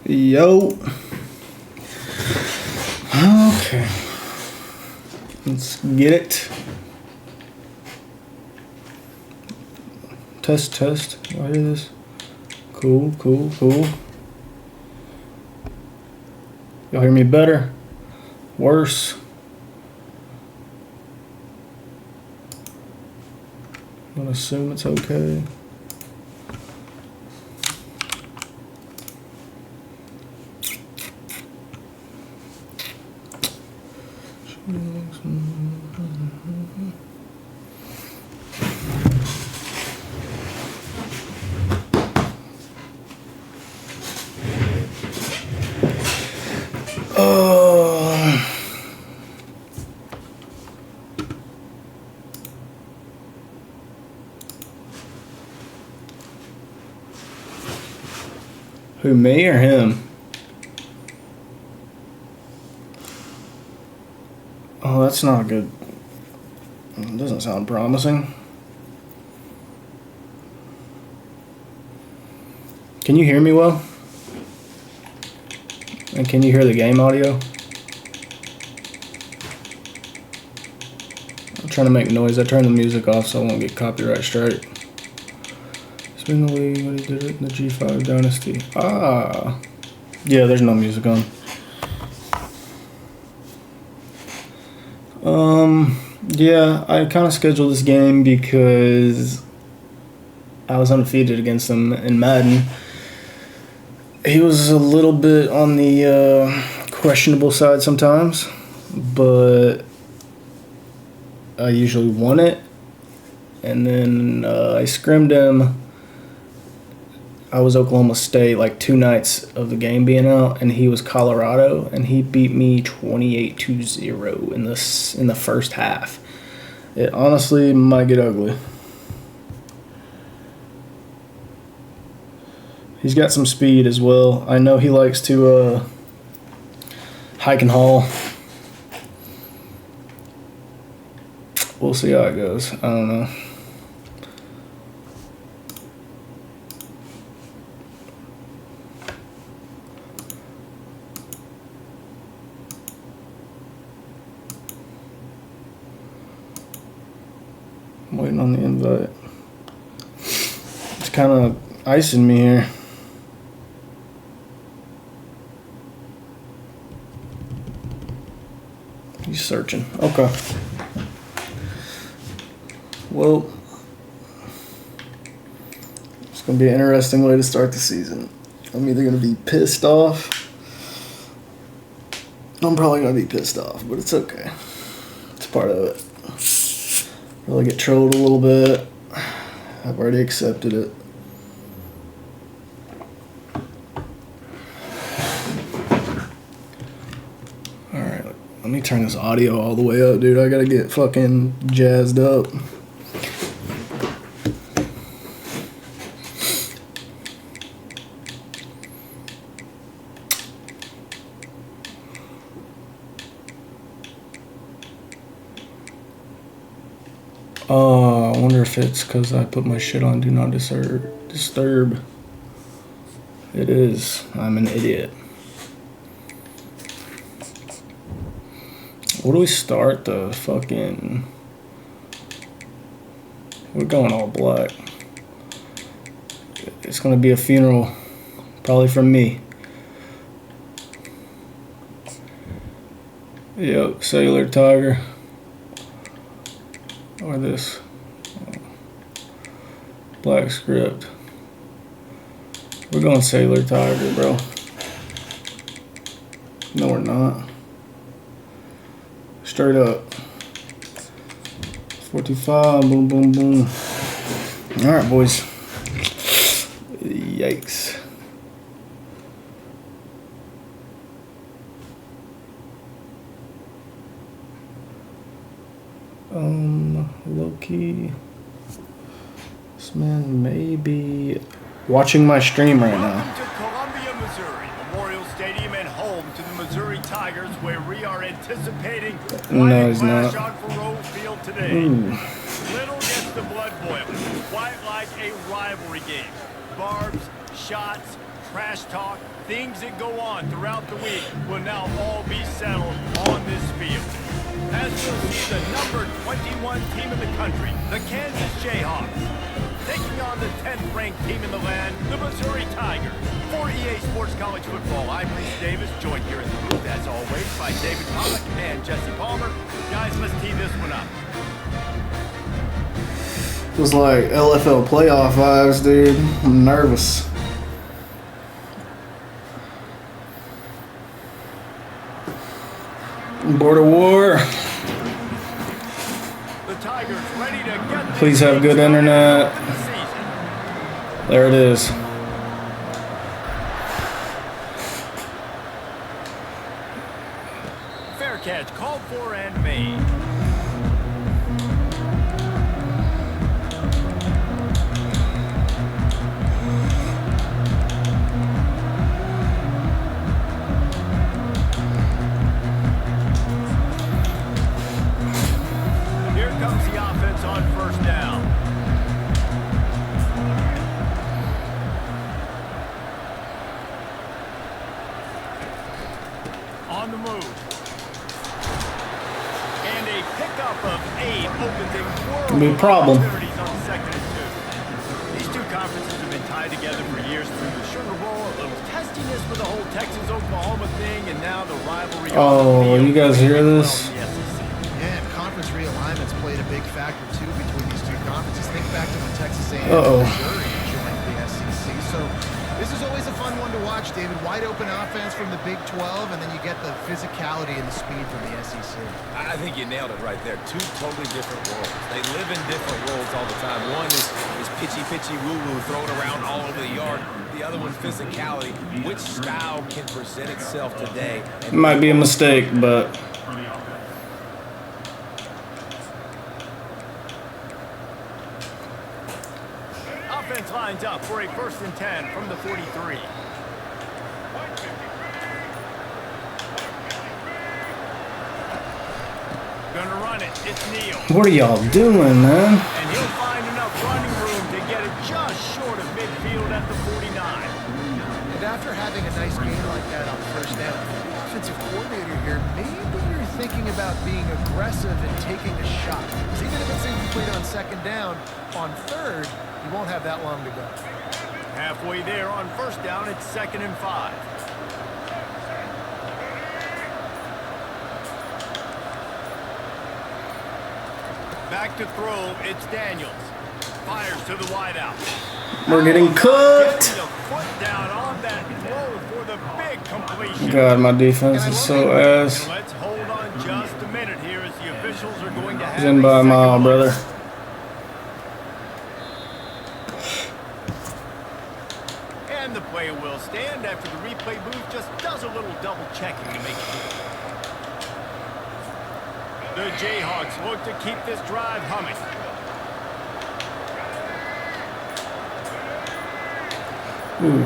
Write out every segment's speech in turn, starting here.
Yo. Okay. Let's get it. Test, test. Y'all hear this? Cool, cool, cool. Y'all hear me better? Worse? I'm gonna assume it's okay. Who, me or him? Oh, that's not good. It doesn't sound promising. Can you hear me well? And can you hear the game audio? I'm trying to make noise. I turned the music off so I won't get copyright strike. Spin the league when he did it in the G5 Dynasty. Ah. Yeah, there's no music on. Yeah, I kind of scheduled this game because I was undefeated against him in Madden. He was a little bit on the questionable side sometimes, but I usually won it. And then I scrimmed him. I was Oklahoma State like 2 nights of the game being out, and he was Colorado, and he beat me 28-0 in the first half. It honestly might get ugly. He's got some speed as well. I know he likes to hike and haul. We'll see how it goes. I don't know. I'm waiting on the invite. It's kind of icing me here. He's searching. Okay. Well, it's going to be an interesting way to start the season. I'm either going to be pissed off. I'm probably going to be pissed off, but it's okay. It's part of it. Really get trolled a little bit. I've already accepted it. Alright, let me turn this audio all the way up, dude. I gotta get fucking jazzed up. Oh, I wonder if it's because I put my shit on Do Not Disturb. It is. I'm an idiot. What do we start the fucking... We're going all black. It's going to be a funeral. Probably from me. Yep, Cellular Tiger. Or this black script. We're going Sailor Tiger, bro. No, we're not. Straight up. 45, boom, boom, boom. All right, boys. Yikes. Low-key, this man may be watching my stream right now. Welcome to Columbia, Missouri, Memorial Stadium and home to the Missouri Tigers, where we are anticipating No, he's not. on Faroe Field today. Little gets the blood boiling, quite like a rivalry game. Barbs, shots, trash talk, things that go on throughout the week will now all be settled on this field. As we'll see the number 21 team in the country, the Kansas Jayhawks, taking on the 10th ranked team in the land, the Missouri Tigers. For EA Sports College Football, I'm Reese Davis, joined here in the booth, as always, by David Pollock and Jesse Palmer. Guys, let's tee this one up. It was like LFL playoff vibes, dude. I'm nervous. Border war. The Tigers ready to get Please have good internet. There it is. Fair catch called for and made. Comes the offense on first down. On the move. And a pickup of 8 opens a world Be a problem. of opportunities on 2nd and 2. These two conferences have been tied together for years through the Sugar Bowl, a little testiness with the whole Texas-Oklahoma thing, and now the rivalry. Oh, you guys hear this? Realignment's played a big factor too between these two conferences. Think back to when Texas A&M Missouri joined the SEC. So this is always a fun one to watch, David. Wide open offense from the Big 12, and then you get the physicality and the speed from the SEC. I think you nailed it right there. Two totally different worlds. They live in different worlds all the time. One is pitchy woo-woo thrown around all over the yard. The other one, physicality. Which style can present itself today? It might be a mistake, but Offense lines up for a 1st and 10 from the 43. Gonna run it. It's Neal. what are y'all doing, man? And he'll find enough running room to get it just short of midfield at the 49. And after having a nice game like that on first down, the offensive coordinator here, maybe you're thinking about being aggressive and taking a shot. Because even if it's incomplete on 2nd down, on 3rd, you won't have that long to go. Halfway there on 1st down, it's 2nd and 5. Back to throw, it's Daniels. Fires to the wideout. We're getting cooked. Getting the foot down on that throw for the big completion. God, my defense is so ass. Let's hold on just a minute here as the officials are going to have He's in by a mile, brother. And the play will stand after the replay booth just does a little double checking to make sure. The Jayhawks look to keep this drive humming. Ooh.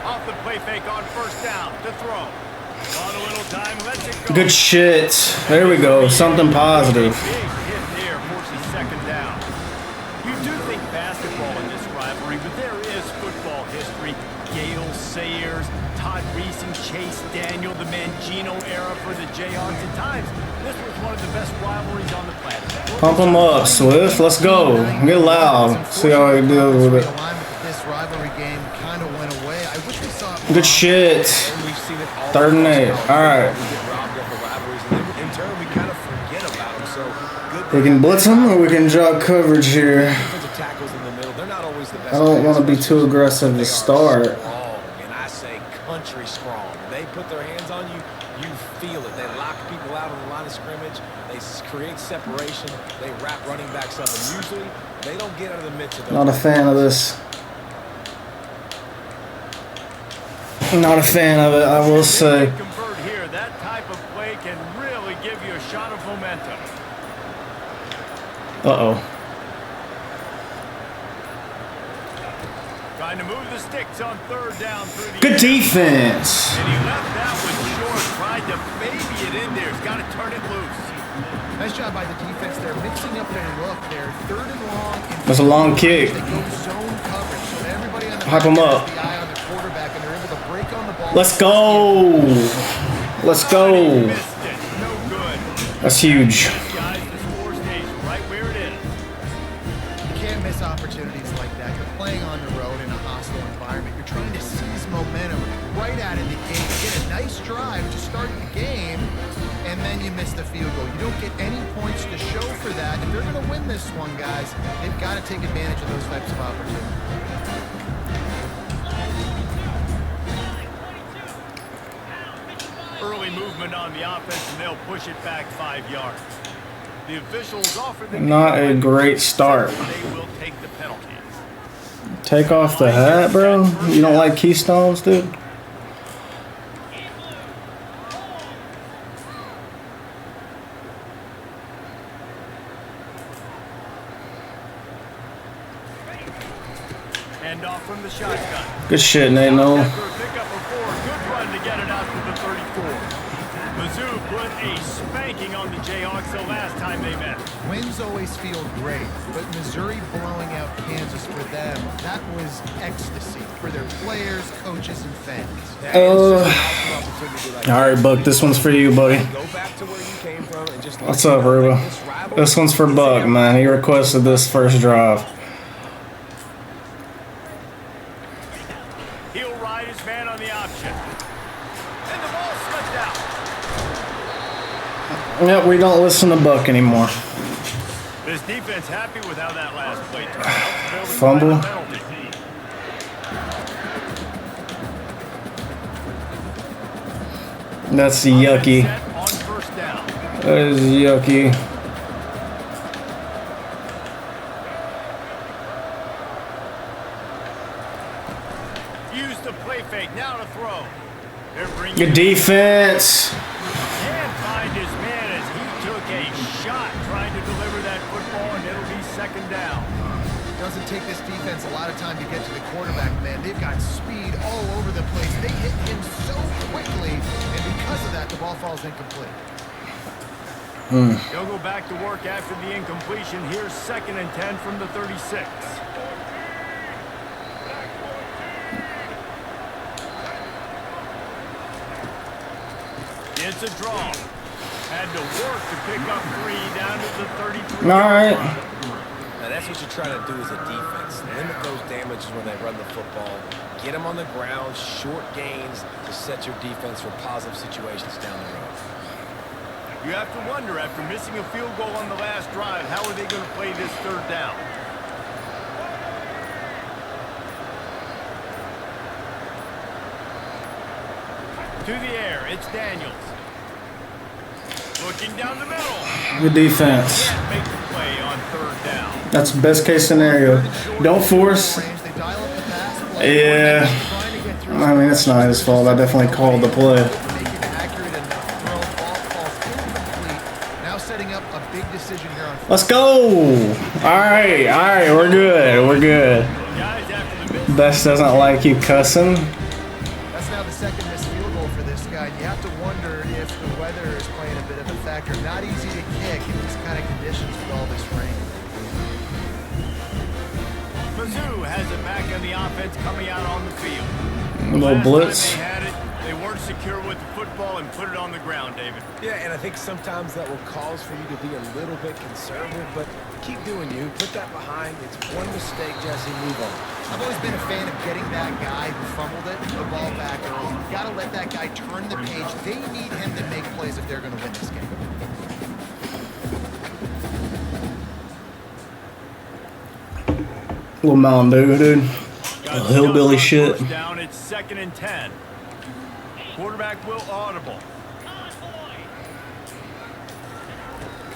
Off the play fake on 1st down to throw. On a little time, lets it go. Good shit. There we go. Something positive. Big hit there forces 2nd down. You do think basketball in this rivalry, but there is football history. Gale Sayers, Todd Reese, and Chase Daniel, the Mangino era for the Jayhawks. At times, this was one of the best rivalries on the planet. Pump them up, Swift. Let's go. Get loud. See how he deals with it. This rivalry game kind of went away. I wish we saw it. Good shit. 3rd and 8. All right. In turn, we kind of forget about them. So good. We can blitz them or we can drop coverage here. Defensive tackles in the middle. They're not always the best. I don't want to be too aggressive to start. And I say country strong. They put their hands on you, you feel it. They lock people out on the line of scrimmage. They create separation. They wrap running backs up. And usually, they don't get out of the midst of those. Not a fan of this. Not a fan of it, I will say. Convert here. That type of play can really give you a shot of momentum. Uh-oh. Trying to move the sticks on 3rd down through the Good defense. And he left that one short. Tried to baby it in there. He's got to turn it loose. Nice job by the defense there, mixing up their look there. 3rd and long. That's a long kick. They go zone coverage, so everybody on the Hype him up. has the eye on the quarterback, and they're able to break on the ball. Let's go. Let's go. Missed it. No good. That's huge. Guys, the score stays right where it is. You can't miss opportunities like that. You're playing on the road in a hostile environment. You're trying to seize momentum right out of the gate, get a nice drive to start the game, and then you miss the field goal. You don't get any points to show for that. If they're going to win this one, guys, they've got to take advantage of those types of opportunities. Early movement on the offense, and they'll push it back 5 yards. The officials offer the Not a great start. They will take the penalty. Take off the hat, bro. You don't like Keystones, dude? Hand off from the shotgun. Good shit, Nate. No. After a pickup of 4, good run to get it out to the 34. Mizzou put a spanking on the Jayhawks the last time they met. Wins always feel great, but Missouri blowing out Kansas for them, that was ecstasy for their players, coaches, and fans. All right, Buck. This one's for you, buddy. Go back to where you came from and just What's up, Ruba? This one's for Buck, man. He requested this first drive. He'll ride his man on the option. And the ball slipped out. Yep, we don't listen to Buck anymore. This defense happy with how that last play turned out. Fumble. That's yucky. On first down. That is yucky. Use the play fake. Now to throw. They're bringing Good defense. Can't find his man as he took a shot trying to deliver that football, and it'll be 2nd down. Doesn't take this defense a lot of time to get to the quarterback, man. They've got speed all over the place. They hit him so quickly, and because of that, the ball falls incomplete. They'll go back to work after the incompletion. Here's 2nd and 10 from the 36. It's a draw. Had to work to pick up 3 down to the 33. All right. Now that's what you're trying to do as a defense. Limit those damages when they run the football. Get them on the ground, short gains to set your defense for positive situations down the road. You have to wonder, after missing a field goal on the last drive, how are they going to play this 3rd down? To the air, it's Daniels. Looking down the middle. Good defense. Can't make the play on 3rd down. That's the best case scenario. Don't force. Yeah. I mean, it's not his fault. I definitely called the play. Let's go. All right. We're good. We're good. Guys, after the miss, Best doesn't like you cussing. That's now the 2nd missed field goal for this guy. You have to wonder if the weather is playing a bit of a factor. Not easy to kick in these kind of conditions with all this rain. Mizzou has it back on the offense coming out on the field. A little Last blitz. time they had it, they weren't secure with the football and put it on the ground, David. Yeah, and I think sometimes that will cause for you to be a little bit conservative, but keep doing you. Put that behind. It's one mistake, Jesse. Move on. I've always been a fan of getting that guy who fumbled it, the ball back early. You've got to let that guy turn the page. They need him to make plays if they're going to win this game. Little Mountain Dew, dude. Little hillbilly shit. First down, it's 2nd and 10. Quarterback will audible.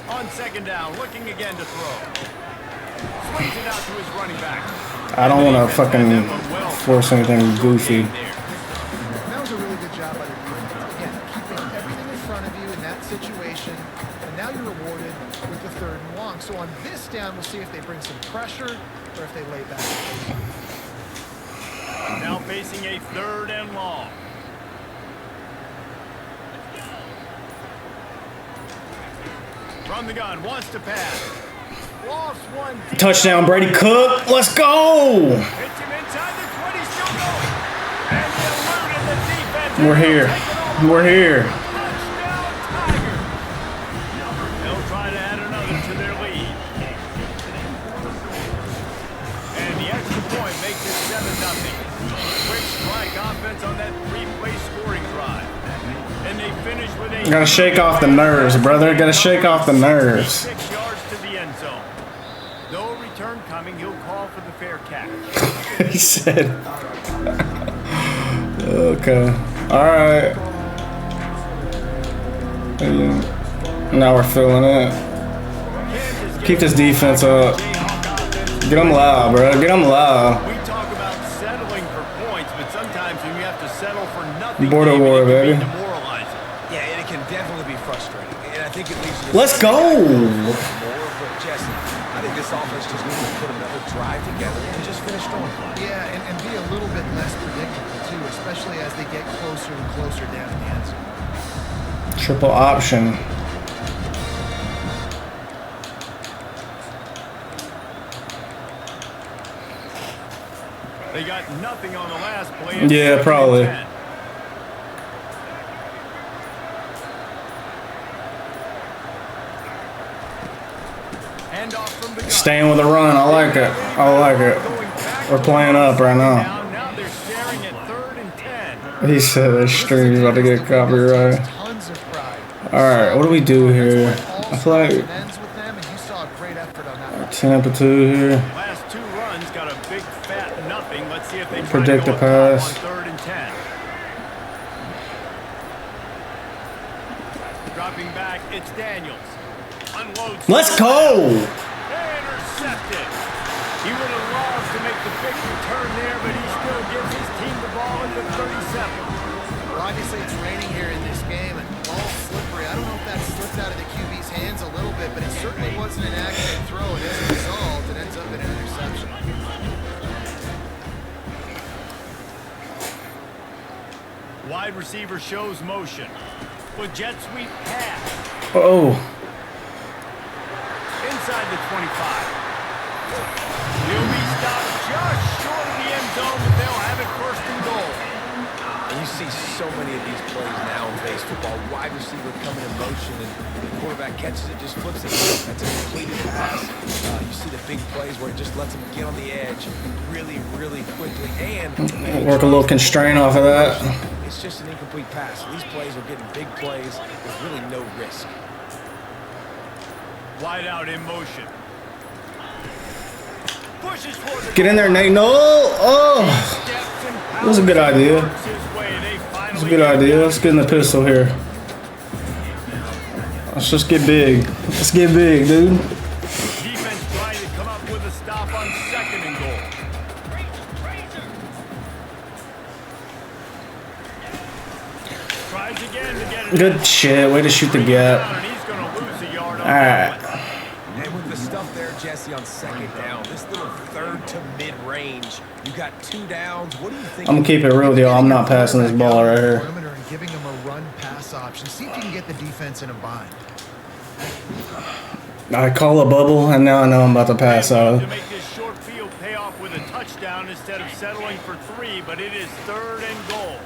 On 2nd down, looking again to throw. Swings it out to his running back. I don't want to fucking force anything goofy. That was a really good job by the defense. Again, keeping everything in front of you in that situation, and now you're rewarded with the 3rd and long. So on this down, we'll see if they bring some pressure or if they lay back. Now facing a 3rd and long. From the gun, wants to pass. Lost one. Touchdown, Brady Cook. Let's go. Hits him inside the 20, still going. And he eluded the defense. We're here. We're here. Touchdown, Tigers. They'll try to add another to their lead. And the extra point makes it 7-0. Quick strike offense on that 3-play scoring drive. And they finish with a... Gotta shake off the nerves, brother. Gotta shake off the nerves. 6 yards to the end zone. No return coming. He'll call for the fair catch. He said. Okay. Alright. Now we're feeling it. Keep this defense up. Get them loud, bro. Get them loud. We talk about settling for points, but sometimes when you have to settle for nothing, Border war, baby. demoralizing. Yeah, and it can definitely be frustrating. And I think it leads to Let's go. more, but Jesse, I think this offense just needs to put another drive together and just finish strong. Yeah, and be a little bit less predictable, too, especially as they get closer and closer down the end zone. Triple option. They got nothing on the last play. Yeah, probably. Handoff from the gun. Staying with a run. I like it. I like it. We're playing up right now. Now they're staring at 3rd and 10. He said this stream's about to get copyrighted. Tons of pride. Alright, what do we do here? I feel like Ends with them, and you saw a great effort on that one. Tampa 2 here. Last 2 runs got a big fat nothing. Let's see if they try Predict to the go up pass. on 3rd and 10. Dropping back, it's Daniels. Unloads. Let's go! Intercepted. He would have loved to make the big return there, but he still gives his team the ball at the 37. Well, obviously it's raining here in this game, and the ball's slippery. I don't know if that slipped out of the QB's hands a little bit, but it certainly wasn't an accurate throw, and as a result, it ends up in an interception. Wide receiver shows motion. With jet sweep pass. Oh. Inside the 25. He'll be stopped just short of the end zone, but they'll have it 1st and goal. And you see so many of these plays now in base football. Wide receiver coming in motion, and the quarterback catches it, just flips it. That's a completed pass. You see the big plays where it just lets them get on the edge really, really quickly. And Work a little constraint off of that. it's just an incomplete pass. These plays are getting big plays with really no risk. Wide out in motion. Pushes for the Get in there, Nate. No! Oh! That was a good idea. That's a good idea. Let's get in the pistol here. Let's just get big. Let's get big, dude. Defense trying to come up with a stop on 2nd and goal. Tries again to get it. Good shit. Way to shoot the gap. And he's going to lose a yard on Alright. And with the stuff there, Jesse, on 2nd down, this little 3rd to mid-range, you got 2 downs. What do you think? I'm gonna keep it real with y'all. I'm not passing this ball right here. Perimeter and giving them a run-pass option. See if you can get the defense in a bind. I call a bubble, and now I know I'm about to pass out. To make this short field pay off with a touchdown instead of settling for 3, but it is 3rd and goal.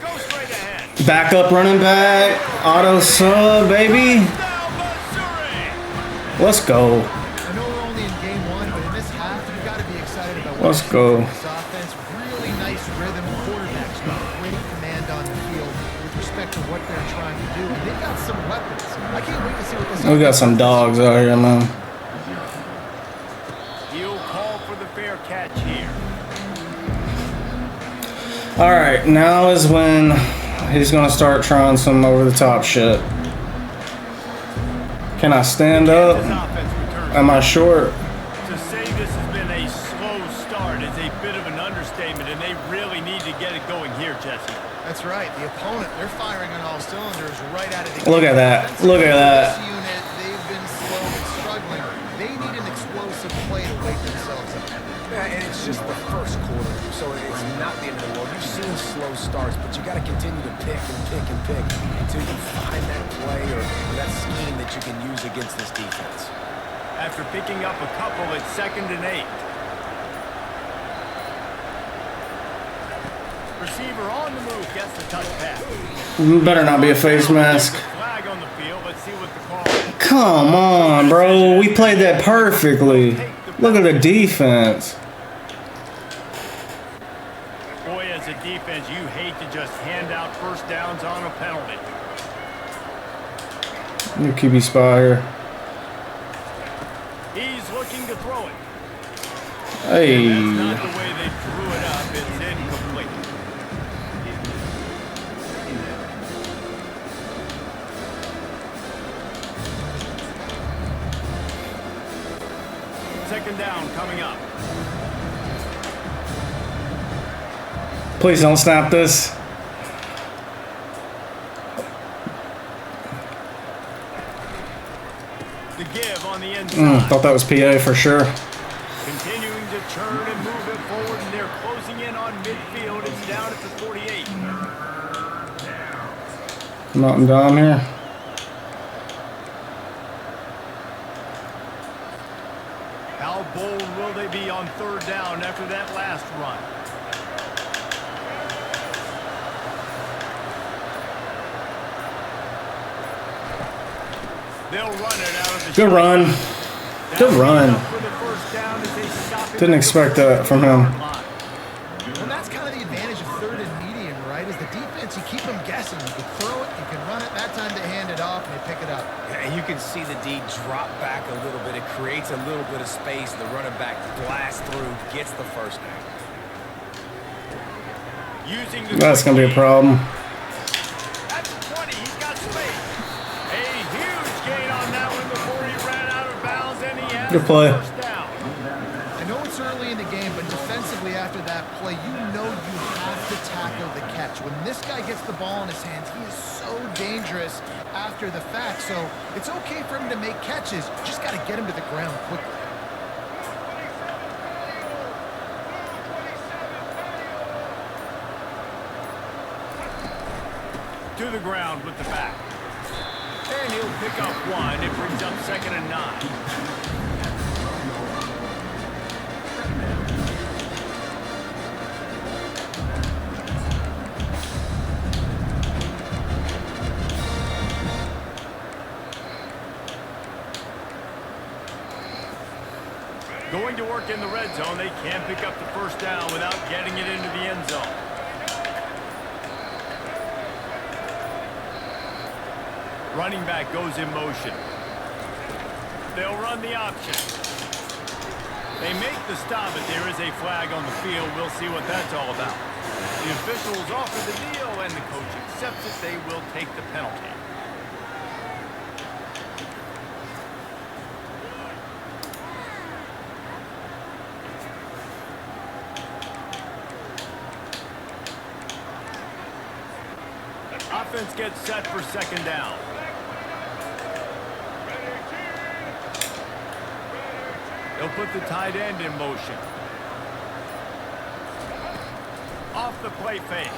Go straight ahead. Backup running back. Auto sub, baby. Let's go. I know we're only in game 1, but in this half, you've got to be excited about what Let's go. this offense. Really nice rhythm. Quarterbacks got great command on the field with respect to what they're trying to do. And they've got some weapons. I can't wait to see what this We got some dogs out here, man. He'll call for the fair catch here. Alright, now is when he's gonna start trying some over-the-top shit. Can I stand up? This offense returns. Am I short? To say this has been a slow start is a bit of an understatement, and they really need to get it going here, Jesse. That's right. The opponent, they're firing on all cylinders right out of the Look at that. Look at that. This unit, they've been slow and struggling. They need an explosive play to wake themselves up. Yeah, and it's just the 1st quarter, so it's not the end of the world. You've seen slow starts, but you got to continue to pick and pick and pick until you find that play or that scheme that you can use against this defense. After picking up a couple, it's 2nd and 8. Receiver on the move gets the touch pass. Better not be a face mask. Flag on the field. Let's see what the call is. Come on, bro. We played that perfectly. Look at the defense. Boy, as a defense, you hate to just hand out first downs on a penalty. New QB spot here. He's looking to throw it. Hey. And that's not the way they drew it up. It's incomplete. Second down coming up. Please don't snap this. The give on the inside. Thought that was PA for sure. Continuing to turn and move it forward, and they're closing in on midfield. It's down at the 48. Nothing down here. How bold will they be on 3rd down after that last run? They'll run it out of the Good run. Good run. for the first down as they stop it. Didn't expect that from him. Well, that's kind of the advantage of 3rd and medium, right? Is the defense, you keep them guessing. You can throw it, you can run it. That time they hand it off and they pick it up. And you can see the D drop back a little bit. It creates a little bit of space. The running back blasts through, gets the first down. Using the That's going to be a problem. At the 20, he's got space. A huge gain on that one before he ran out of bounds, and he has Good play. the first down. I know it's early in the game, but defensively after that play, you know you have to tackle the catch. When this guy gets the ball in his hands, he is so dangerous after the fact. So it's okay for him to make catches. You just got to get him to the ground quickly. To the ground with the back. And he'll pick up one. It brings up 2nd and 9. Going to work in the red zone. They can't pick up the first down without getting it into the end zone. Running back goes in motion. They'll run the option. They make the stop, but there is a flag on the field. We'll see what that's all about. The officials offer the deal, and the coach accepts it. They will take the penalty. Offense gets set for 2nd down. They'll put the tight end in motion. Off the play fake.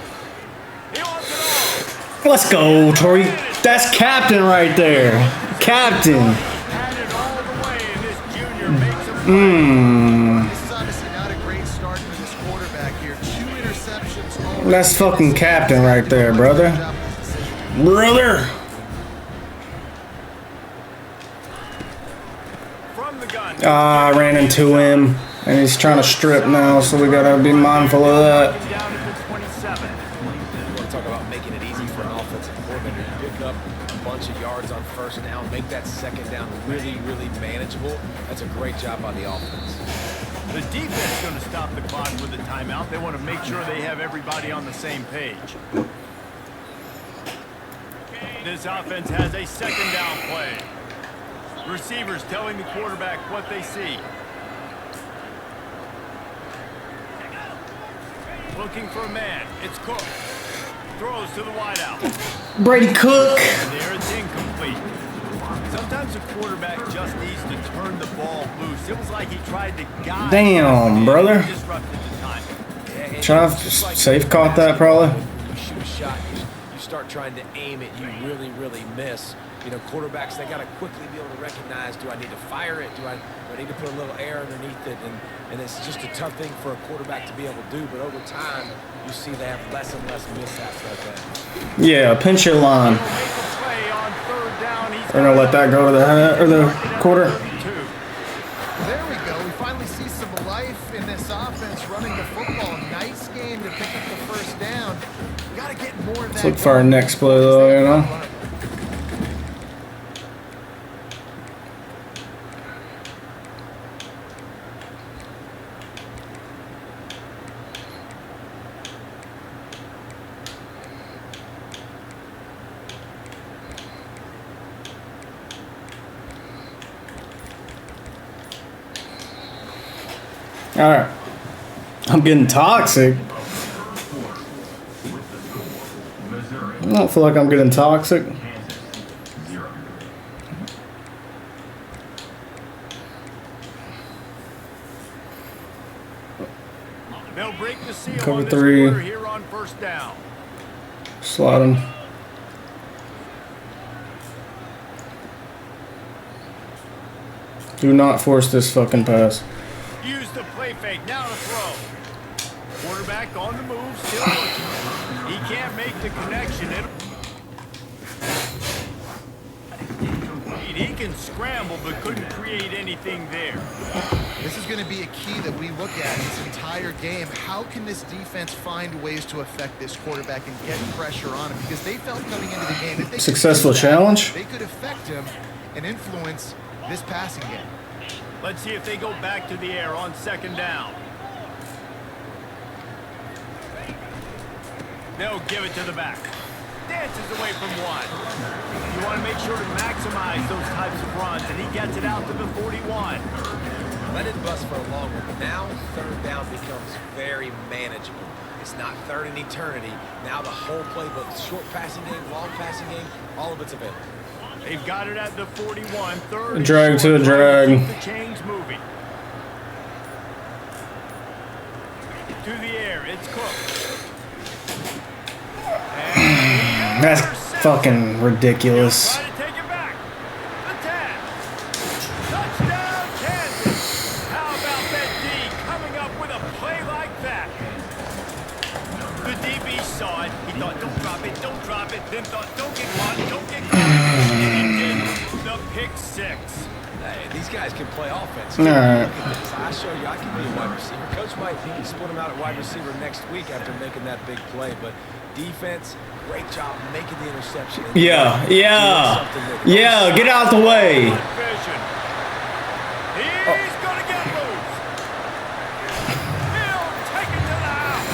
He wants it all. Let's go, Tori. That's captain right there. Captain. Had it all the way, and this junior makes a play. This is obviously not a great start for this quarterback here. 2 interceptions. Already. That's fucking captain right there, brother. Brother. From the gun. I ran into him, and he's trying to strip now, so we gotta be mindful of that. Down at the 27. You want to talk about making it easy for an offensive coordinator to pick up a bunch of yards on first down, make that 2nd down really, really manageable. That's a great job by the offense. The defense is going to stop the clock with a timeout. They want to make sure they have everybody on the same page. This offense has a 2nd down play. Receivers telling the quarterback what they see. Looking for a man. It's Cook. Throws to the wideout. Brady Cook. There it's incomplete. Sometimes a quarterback just needs to turn the ball loose. It was like he tried to guide. Damn, brother. Disrupted the time. Yeah, Should I have safe caught that probably? You shoot a shot, you start trying to aim it, you really miss. You know, quarterbacks, they got to quickly be able to recognize, do I need to fire it? Do I need to put a little air underneath it? And it's just a tough thing for a quarterback to be able to do. But over time, you see they have less and less mishaps like that. Yeah, pinch your line. We're gonna let that go to the head or the quarter. There we go. We finally see some life in this offense running the football. Nice game to pick up the first down. Got to get more of that. Let's look for our next play though, you know. All right, I'm getting toxic. I don't feel like I'm getting toxic. They'll break the seal Cover on this 3. quarter here on first down. Slide him. Do not force this fucking pass. Use the play fake, now to throw. Quarterback on the move, still looking. He can't make the connection. He can scramble, but couldn't create anything there. This is going to be a key that we look at this entire game. How can this defense find ways to affect this quarterback and get pressure on him? Because they felt coming into the game, if they Successful could do that, challenge. they could affect him and influence this passing game. Let's see if they go back to the air on second down. They'll give it to the back. Dances away from one. You want to make sure to maximize those types of runs, and he gets it out to the 41. Let it bust for a long one, but now third down becomes very manageable. It's not third in eternity. Now the whole playbook, short passing game, long passing game, all of it's available. They've got it at the 41. Third. Drag to the drag. Keep the chains moving. To the air, it's Cook. That's fucking ridiculous. Try to take it back. The 10. Touchdown, Kansas. How about that D coming up with a play like that? The DB saw it. He thought, don't drop it, don't drop it. Then thought, don't get caught, don't get caught. And he did. The pick 6. Hey, these guys can play offense. All right. I show you, I can be a wide receiver. Coach might split him out at wide receiver next week after making that big play, but defense, great job making the interception. Yeah, get out the way. He's gonna get loose. He'll take it to the house.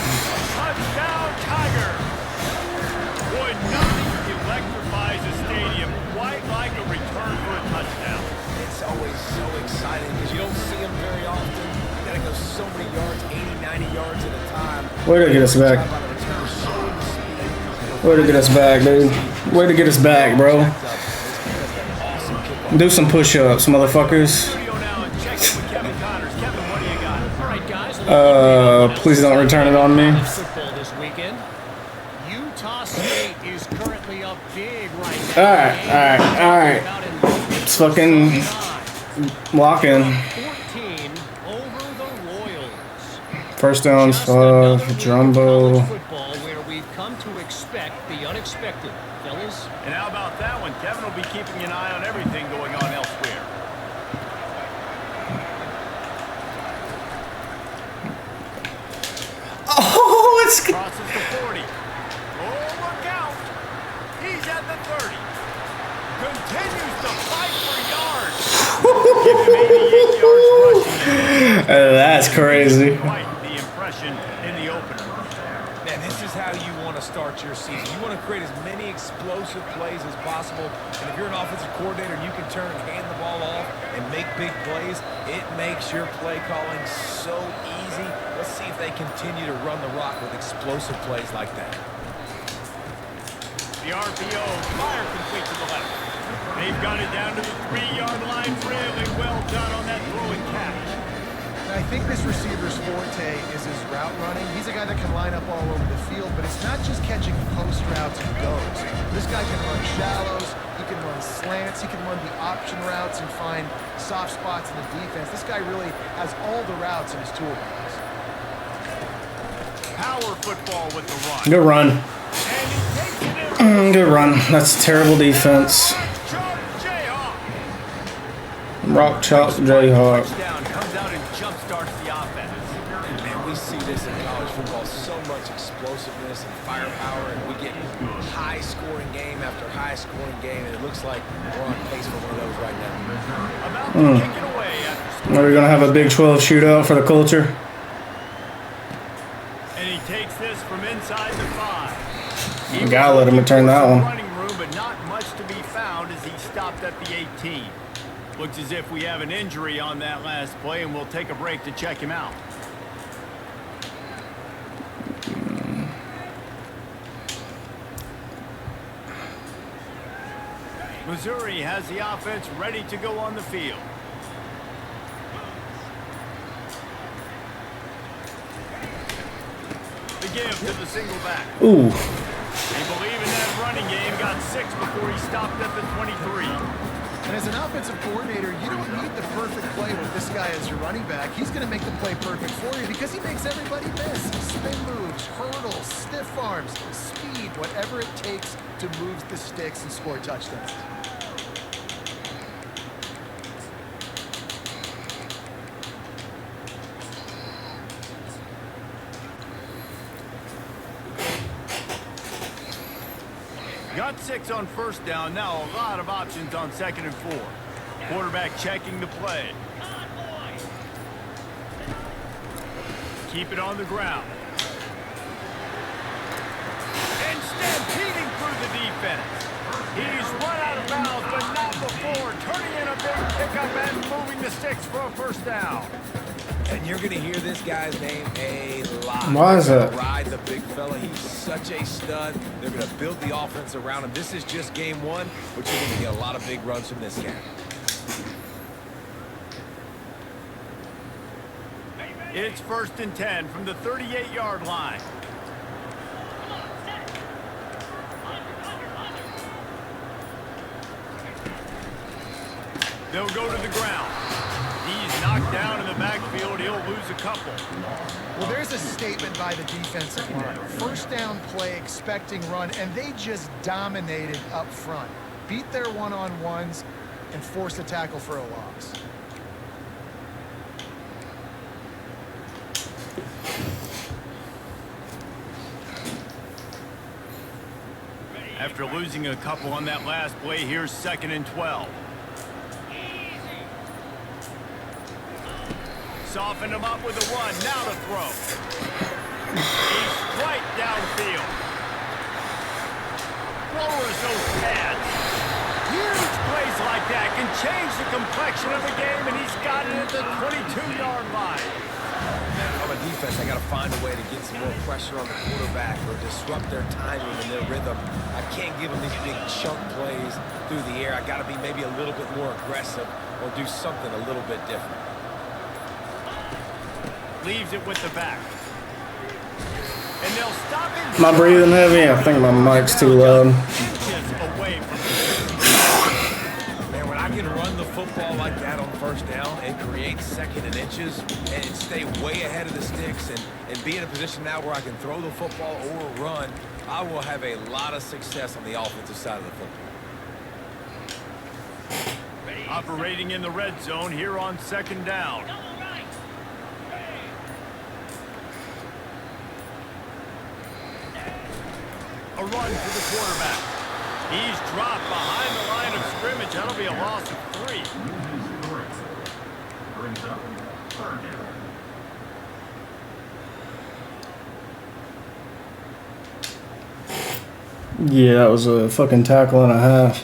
Touchdown, Tiger. Boy, nothing electrifies a stadium quite like a return for a touchdown. It's always so exciting because you don't see them very often. You gotta go so many yards, 80, 90 yards at a time. Way to get us back. Way to get us back, dude. Way to get us back, bro. Do some push-ups, motherfuckers. Please don't return it on me. Football this weekend. Utah State is currently up big right now. Alright. Let's fucking lock in. 14 over the Royals. First downs, Jumbo. Football where we've come to expect the unexpected, fellas. And how about that one? Kevin will be keeping an eye on everything going on elsewhere. Oh, it's Crosses the 40. Oh, look out. He's at the 30. Continues to fight for yards. Give him 88 yards rushing. that's crazy. Quite the impression in the opener. Man, this is how you want to start your season. You want to create as many explosive plays as possible. And if you're an offensive coordinator and you can turn and hand the ball off and make big plays, it makes your play calling so easy. Let's see if they continue to run the rock with explosive plays like that. The RPO, fire complete to the left. They've got it down to the 3-yard line. Really well done on that throw and catch. And I think this receiver's forte is his route running. He's a guy that can line up all over the field, but it's not just catching post routes and goes. This guy can run shallows, he can run slants, he can run the option routes and find soft spots in the defense. This guy really has all the routes in his toolbox. Power football with the run. Good run. And he takes it in. Good run. That's terrible defense. Rock chop Jayhawk. Touchdown comes out and jump starts the offense. Man, we see this in college football, so much explosiveness and firepower, and we get high-scoring game after high-scoring game, and it looks like we're on pace for one of those right now. About to kick it away after Are we going to have a Big 12 shootout for the culture? and he takes this from inside the 5. You gotta let him return that one. Running room, but not much to be found as he stopped at the 18. Looks as if we have an injury on that last play, and we'll take a break to check him out. Missouri has the offense ready to go on the field. The give to the single back. Ooh. They believe in that running game. Got 6 before he stopped at the 23. And as an offensive coordinator, you don't need the perfect play with this guy as your running back. He's going to make the play perfect for you because he makes everybody miss. Spin moves, hurdles, stiff arms, speed, whatever it takes to move the sticks and score touchdowns. Got 6 on first down. Now a lot of options on 2nd and 4. Quarterback checking the play. Keep it on the ground. And stampeding through the defense. He's run out of bounds, but not before. Turning in a big pickup and moving the sticks for a first down. And you're going to hear this guy's name a lot. Why is that? Ride the big fella. He's such a stud. They're going to build the offense around him. This is just game 1, but you're going to get a lot of big runs from this guy. It's 1st and 10 from the 38-yard line. They'll go to the ground. He's knocked down in the backfield. He'll lose a couple. Well, there's a statement by the defensive line. First down play, expecting run, and they just dominated up front. Beat their one-on-ones and forced a tackle for a loss. After losing a couple on that last play, here's 2nd and 12. Soften him up with a run. Now to throw. He's right downfield. Lowers those pads. Huge plays like that can change the complexion of the game, and he's got it at the 22-yard line. On a defense, I got to find a way to get some more pressure on the quarterback or disrupt their timing and their rhythm. I can't give them these big chunk plays through the air. I got to be maybe a little bit more aggressive or do something a little bit different. Leaves it with the back. And they'll stop him. Am I breathing heavy? I think my mic's too loud. Inches away from Man, when I can run the football like that on first down and create 2nd and inches and stay way ahead of the sticks and be in a position now where I can throw the football or run, I will have a lot of success on the offensive side of the football. operating in the red zone here on 2nd down. A run for the quarterback. He's dropped behind the line of scrimmage. That'll be a loss of 3. Brings up 3rd down. Yeah, that was a fucking tackle and a half.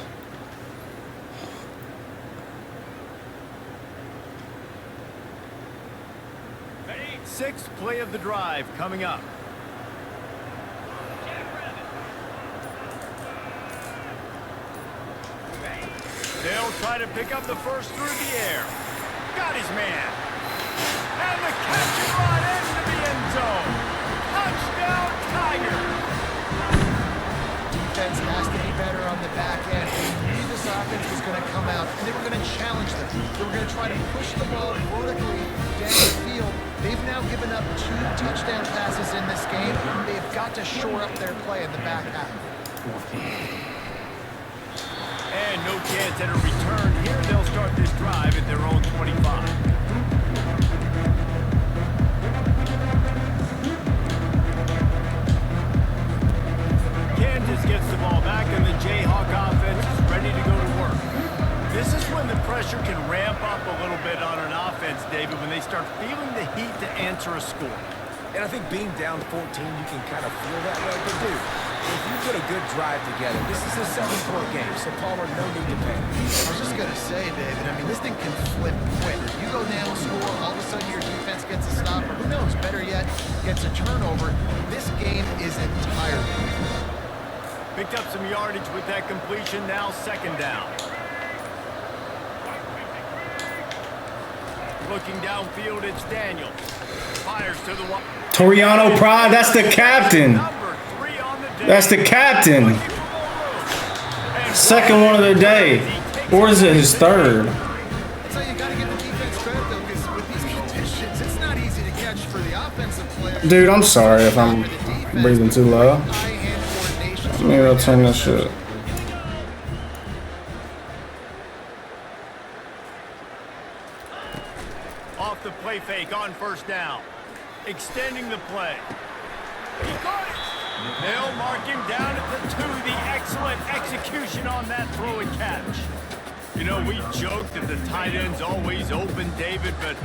Sixth play of the drive coming up. They'll try to pick up the first through the air. Got his man. And the catch is brought into the end zone. Touchdown, Tigers. Defense has to be better on the back end. We knew this offense was going to come out, and they were going to challenge them. They were going to try to push the ball vertically down the field. They've now given up 2 touchdown passes in this game. They've got to shore up their play in the back half. And no chance at a return here. They'll start this drive at their own 25. Kansas gets the ball back, and the Jayhawk offense is ready to go to work. This is when the pressure can ramp up a little bit on an offense, David, when they start feeling the heat to answer a score. And I think being down 14, you can kind of feel that way. But, dude, if you put a good drive together, this is a 7-point game, so Palmer, no need to panic. I was just going to say, David, I mean, this thing can flip quick. You go down, score, all of a sudden your defense gets a stop, or who knows, better yet, gets a turnover. This game is entirely different. Picked up some yardage with that completion, now 2nd down. Looking downfield, it's Daniels. Fires to the wide. Toriano Pride, that's the captain. That's the captain. Second one of the day. Or is it his third? So you got to give the defense credit, though, because with these conditions, it's not easy to catch for the offensive players. Dude, I'm sorry if I'm breathing too low. Maybe I'll turn that shit. Off the play fake on 1st down. Extending the play. He got it. They'll mark him down at the 2. The excellent execution on that throw and catch. You know, we joked that the tight end's always open, David, but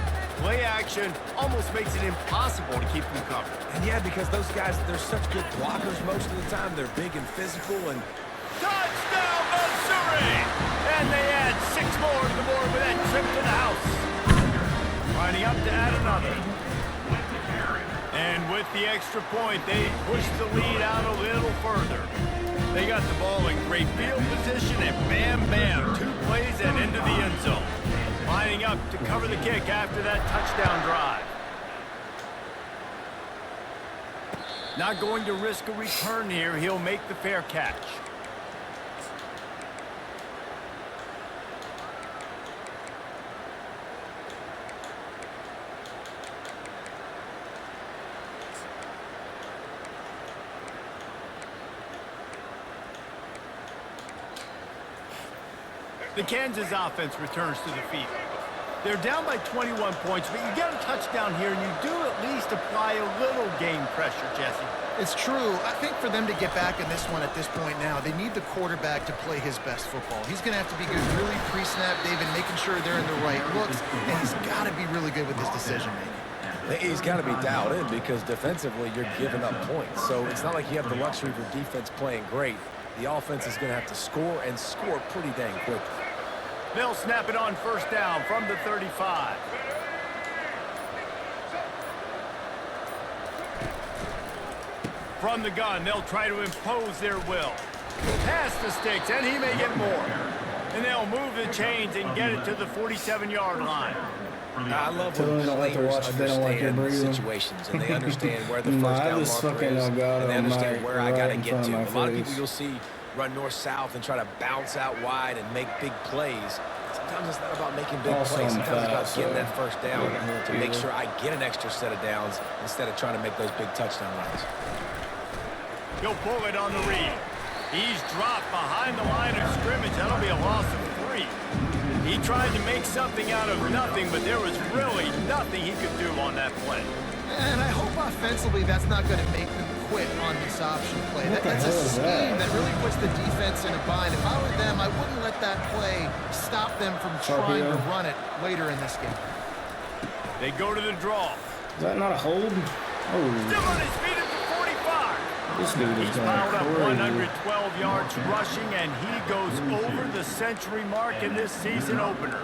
play action almost makes it impossible to keep them covered. And yeah, because those guys, they're such good blockers most of the time. They're big and physical and... Touchdown, Missouri! And they add 6 more to the board with that trip to the house. Lining up to add another. And with the extra point, they push the lead out a little further. They got the ball in great field position, and bam, bam, 2 plays and into the end zone. Lining up to cover the kick after that touchdown drive. Not going to risk a return here. He'll make the fair catch. The Kansas offense returns to the field. They're down by 21 points, but you get a touchdown here, and you do at least apply a little game pressure, Jesse. It's true. I think for them to get back in this one at this point now, they need the quarterback to play his best football. He's going to have to be good really pre-snap, David, making sure they're in the right looks, and he's got to be really good with his decision-making. He's got to be dialed in because defensively you're giving up points. So it's not like you have the luxury for defense playing great. The offense is going to have to score and score pretty dang quickly. They'll snap it on 1st down from the 35. From the gun, they'll try to impose their will. Pass the sticks, and he may get more. And they'll move the chains and get it to the 47-yard line. I love when players understand situations and they understand where the first down marker is and they understand where I got to get to. A lot of people you'll see run north-south and try to bounce out wide and make big plays. Sometimes it's not about making big plays. Sometimes it's about getting that first down to make sure I get an extra set of downs instead of trying to make those big touchdown runs. He'll pull it on the read. He's dropped behind the line of scrimmage. That'll be a loss of 3. He tried to make something out of nothing, but there was really nothing he could do on that play. And I hope offensively that's not going to make them quit on this option play. That's a scheme that really puts the defense in a bind. If I were them, I wouldn't let that play stop them from trying to run it later in this game. They go to the draw. Is that not a hold? Oh. Still on his feet at the 45. This dude is He's going piled up crazy. 112 yards rushing, and he goes over the century mark in this season opener.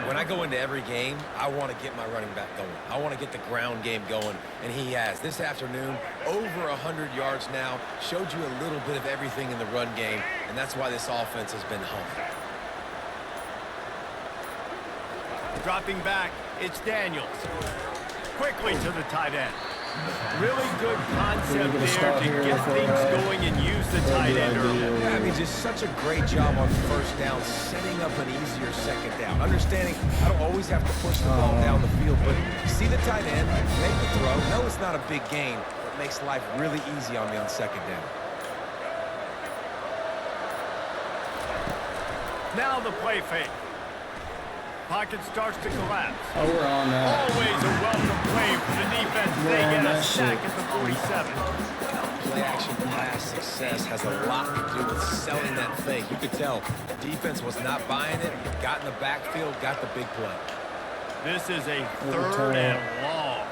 When I go into every game, I want to get my running back going. I want to get the ground game going, and he has. This afternoon, over 100 yards now, showed you a little bit of everything in the run game, and that's why this offense has been humming. Dropping back, It's Daniels. Quickly to the tight end. Really good concept there to get things going and use the tight end early. Yeah, I mean, just such a great job on first down, setting up an easier second down. Understanding I don't always have to push the ball down the field, but you see the tight end, make the throw. No, it's not a big gain, but makes life really easy on me on second down. Now the play fake. Pocket starts to collapse. Oh, we're on that. Always a welcome play for the defense. They get a sack at the 47. Play action pass success has a lot to do with selling that fake. You could tell the defense was not buying it, got in the backfield, got the big play. This is a 3rd and long.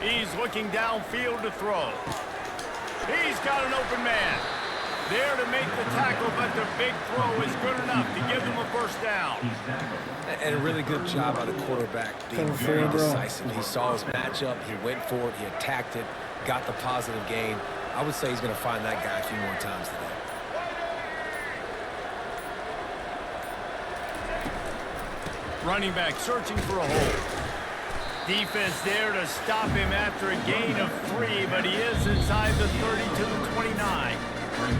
He's looking downfield to throw. He's got an open man. There to make the tackle, but the big throw is good enough to give them a first down. And a really good job by the quarterback being very decisive. He saw his matchup, he went for it, he attacked it, got the positive gain. I would say he's going to find that guy a few more times today. Running back searching for a hole. Defense there to stop him after a gain of 3, but he is inside the 30 to the 29.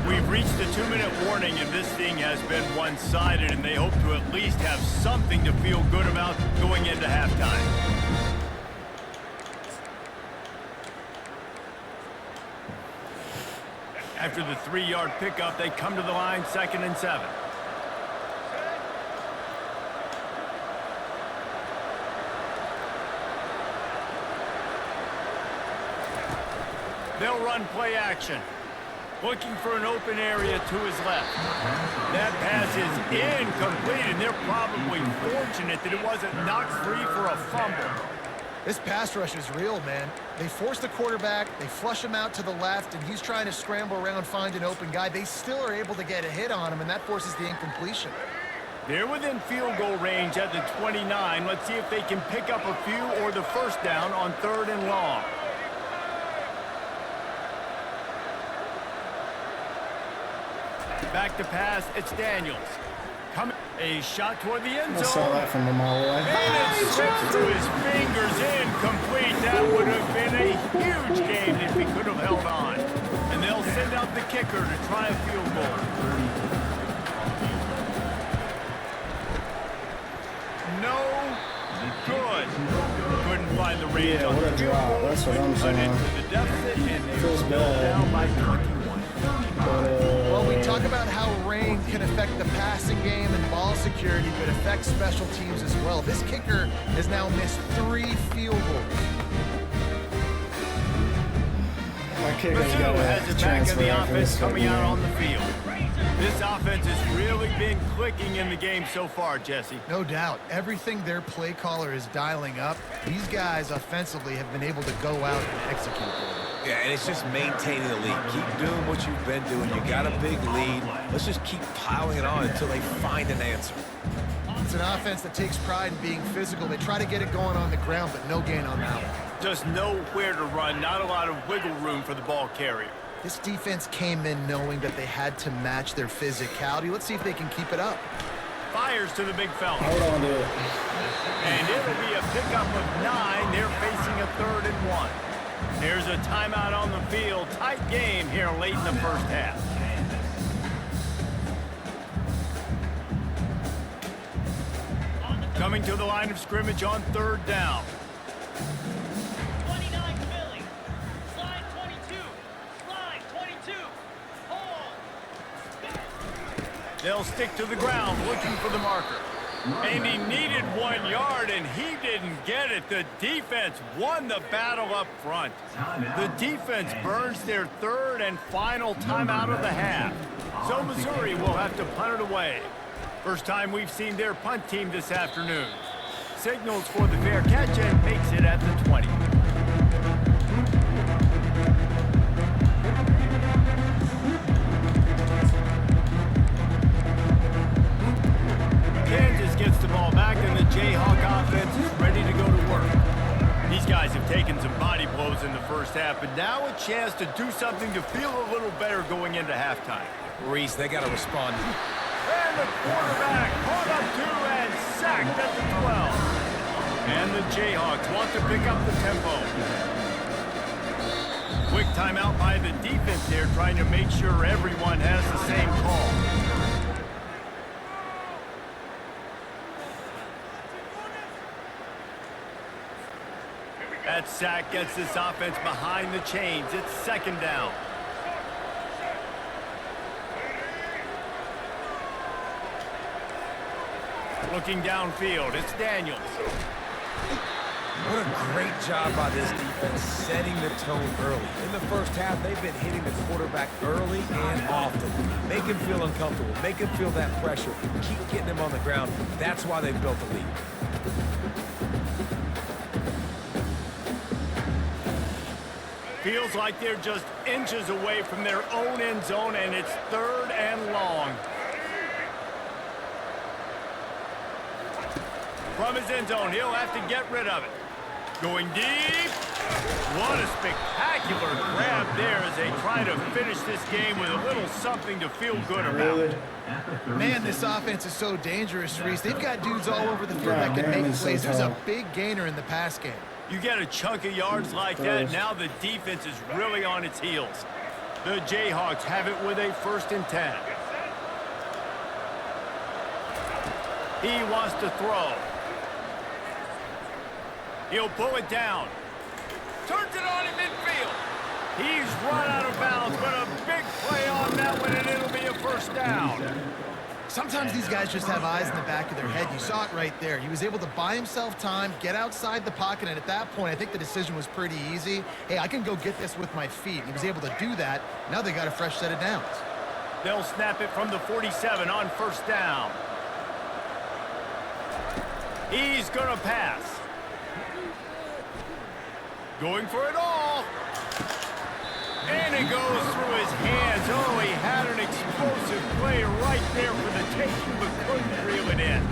We've reached the 2-minute warning, and this thing has been one-sided, and they hope to at least have something to feel good about going into halftime. After the 3-yard pickup, they come to the line, 2nd and 7. They'll run play action. Looking for an open area to his left. That pass is incomplete, and they're probably fortunate that it wasn't knocked free for a fumble. This pass rush is real, man. They force the quarterback, they flush him out to the left, and he's trying to scramble around, find an open guy. They still are able to get a hit on him, and that forces the incompletion. They're within field goal range at the 29. Let's see if they can pick up a few or the first down on 3rd and long. Back to pass, it's Daniels. Coming, a shot toward the end zone. I saw that from a mile away. And it slips through his fingers, incomplete. That would have been a huge gain if he could have held on. And they'll send out the kicker to try a field goal. No good. Couldn't find the range on the field goal. That's what I'm saying. Into the deficit, and they Feels were still bad. down by 21. Well, we talk about how rain can affect the passing game and ball security, but affects special teams as well. This kicker has now missed 3 field goals. Mizzou has it back in the offense coming out on the field. This offense has really been clicking in the game so far, Jesse. No doubt. Everything their play caller is dialing up, these guys offensively have been able to go out and execute. Yeah, and it's just maintaining the lead. Keep doing what you've been doing. You got a big lead. Let's just keep piling it on until they find an answer. It's an offense that takes pride in being physical. They try to get it going on the ground, but no gain on that one. Just nowhere to run, not a lot of wiggle room for the ball carrier. This defense came in knowing that they had to match their physicality. Let's see if they can keep it up. Fires to the big fella. Hold on to it. And it'll be a pickup of 9. They're facing a 3rd and 1. There's a timeout on the field. Tight game here late in the first half. Coming to the line of scrimmage on 3rd down. 29 Philly. Slide 22. Slide 22. Hold. They'll stick to the ground looking for the marker. And he needed 1 yard, and he didn't get it. The defense won the battle up front. The defense burns their 3rd and final timeout of the half. So Missouri will have to punt it away. First time we've seen their punt team this afternoon. Signals for the fair catch and makes it at the 20. Kansas gets the ball back, and the Jayhawk offense is ready to go to work. These guys have taken some body blows in the first half, but now a chance to do something to feel a little better going into halftime. Reese, they got to respond. And the quarterback. Caught up to and sacked at the 12. And the Jayhawks want to pick up the tempo. Quick timeout by the defense there, trying to make sure everyone has the same call. That sack gets this offense behind the chains. It's second down. Looking downfield, it's Daniels. What a great job by this defense setting the tone early. In the first half, they've been hitting the quarterback early and often. Make him feel uncomfortable. Make him feel that pressure. Keep getting him on the ground. That's why they've built the lead. Feels like they're just inches away from their own end zone, and it's third and long. From his end zone, he'll have to get rid of it. Going deep. What a spectacular grab there as they try to finish this game with a little something to feel good about. Man, this offense is so dangerous, Reese. They've got dudes all over the field that can make plays. There's a big gainer in the pass game. You get a chunk of yards like that, now the defense is really on its heels. The Jayhawks have it with a 1st and 10. He wants to throw. He'll pull it down. Turns it on in midfield. He's run out of bounds, but a big play on that one, and it'll be a 1st down. Sometimes these guys just have eyes in the back of their head. You saw it right there. He was able to buy himself time, get outside the pocket, and at that point, I think the decision was pretty easy. Hey, I can go get this with my feet. He was able to do that. Now they got a fresh set of downs. They'll snap it from the 47 on 1st down. He's going to pass. Going for it all. And it goes through his hands. Oh, he had an explosive play right there for the taking, but couldn't reel it in.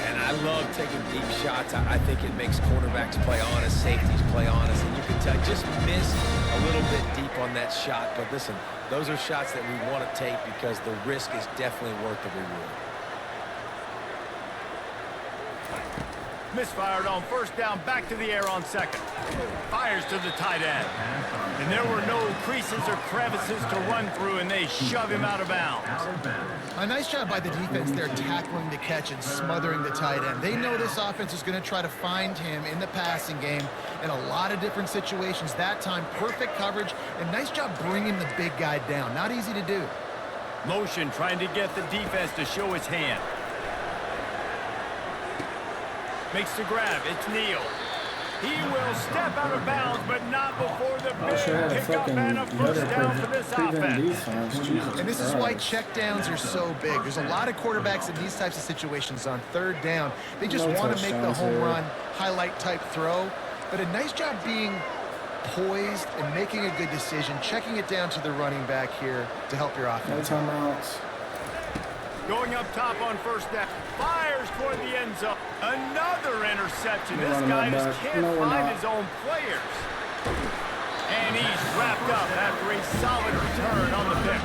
And I love taking deep shots. I think it makes cornerbacks play honest, safeties play honest. And you can tell, just missed a little bit deep on that shot. But listen, those are shots that we want to take because the risk is definitely worth the reward. Misfired on 1st down, back to the air on 2nd. Fires to the tight end. And there were no creases or crevices to run through, and they shove him out of bounds. A nice job by the defense there tackling the catch and smothering the tight end. They know this offense is going to try to find him in the passing game in a lot of different situations. That time, perfect coverage, and nice job bringing the big guy down. Not easy to do. Motion trying to get the defense to show his hand. Makes the grab. It's Neal. He will step out of bounds, but not before the big pickup and a 1st down for this offense. And this is why checkdowns are so big. There's a lot of quarterbacks in these types of situations on 3rd down. They just want to make the home run, highlight type throw. But a nice job being poised and making a good decision, checking it down to the running back here to help your offense. No timeouts. Going up top on 1st down. Fires toward the end zone. Another interception. This guy just can't find his own players. And he's wrapped up after a solid return on the pick.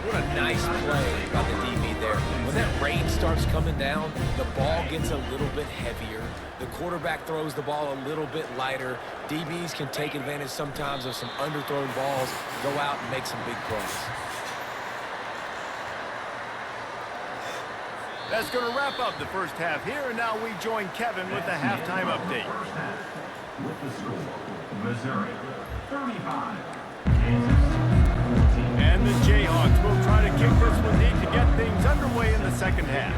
What a nice play by the DB there. When that rain starts coming down, the ball gets a little bit heavier. The quarterback throws the ball a little bit lighter. DBs can take advantage sometimes of some underthrown balls, go out and make some big plays. That's going to wrap up the 1st half here, and now we join Kevin with the halftime update. With the score, Missouri 35, And the Jayhawks will try to kick this one deep to get things underway in the 2nd half.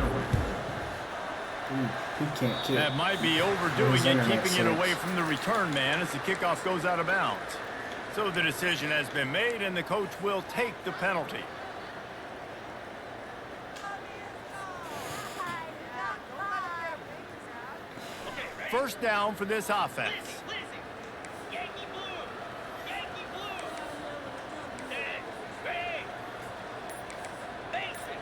He can't kick. That might be overdoing it, keeping it away from the return man as the kickoff goes out of bounds. So the decision has been made, and the coach will take the penalty. First down for this offense. Yankee blue! Yankee blue! Bang! Bang! Mason!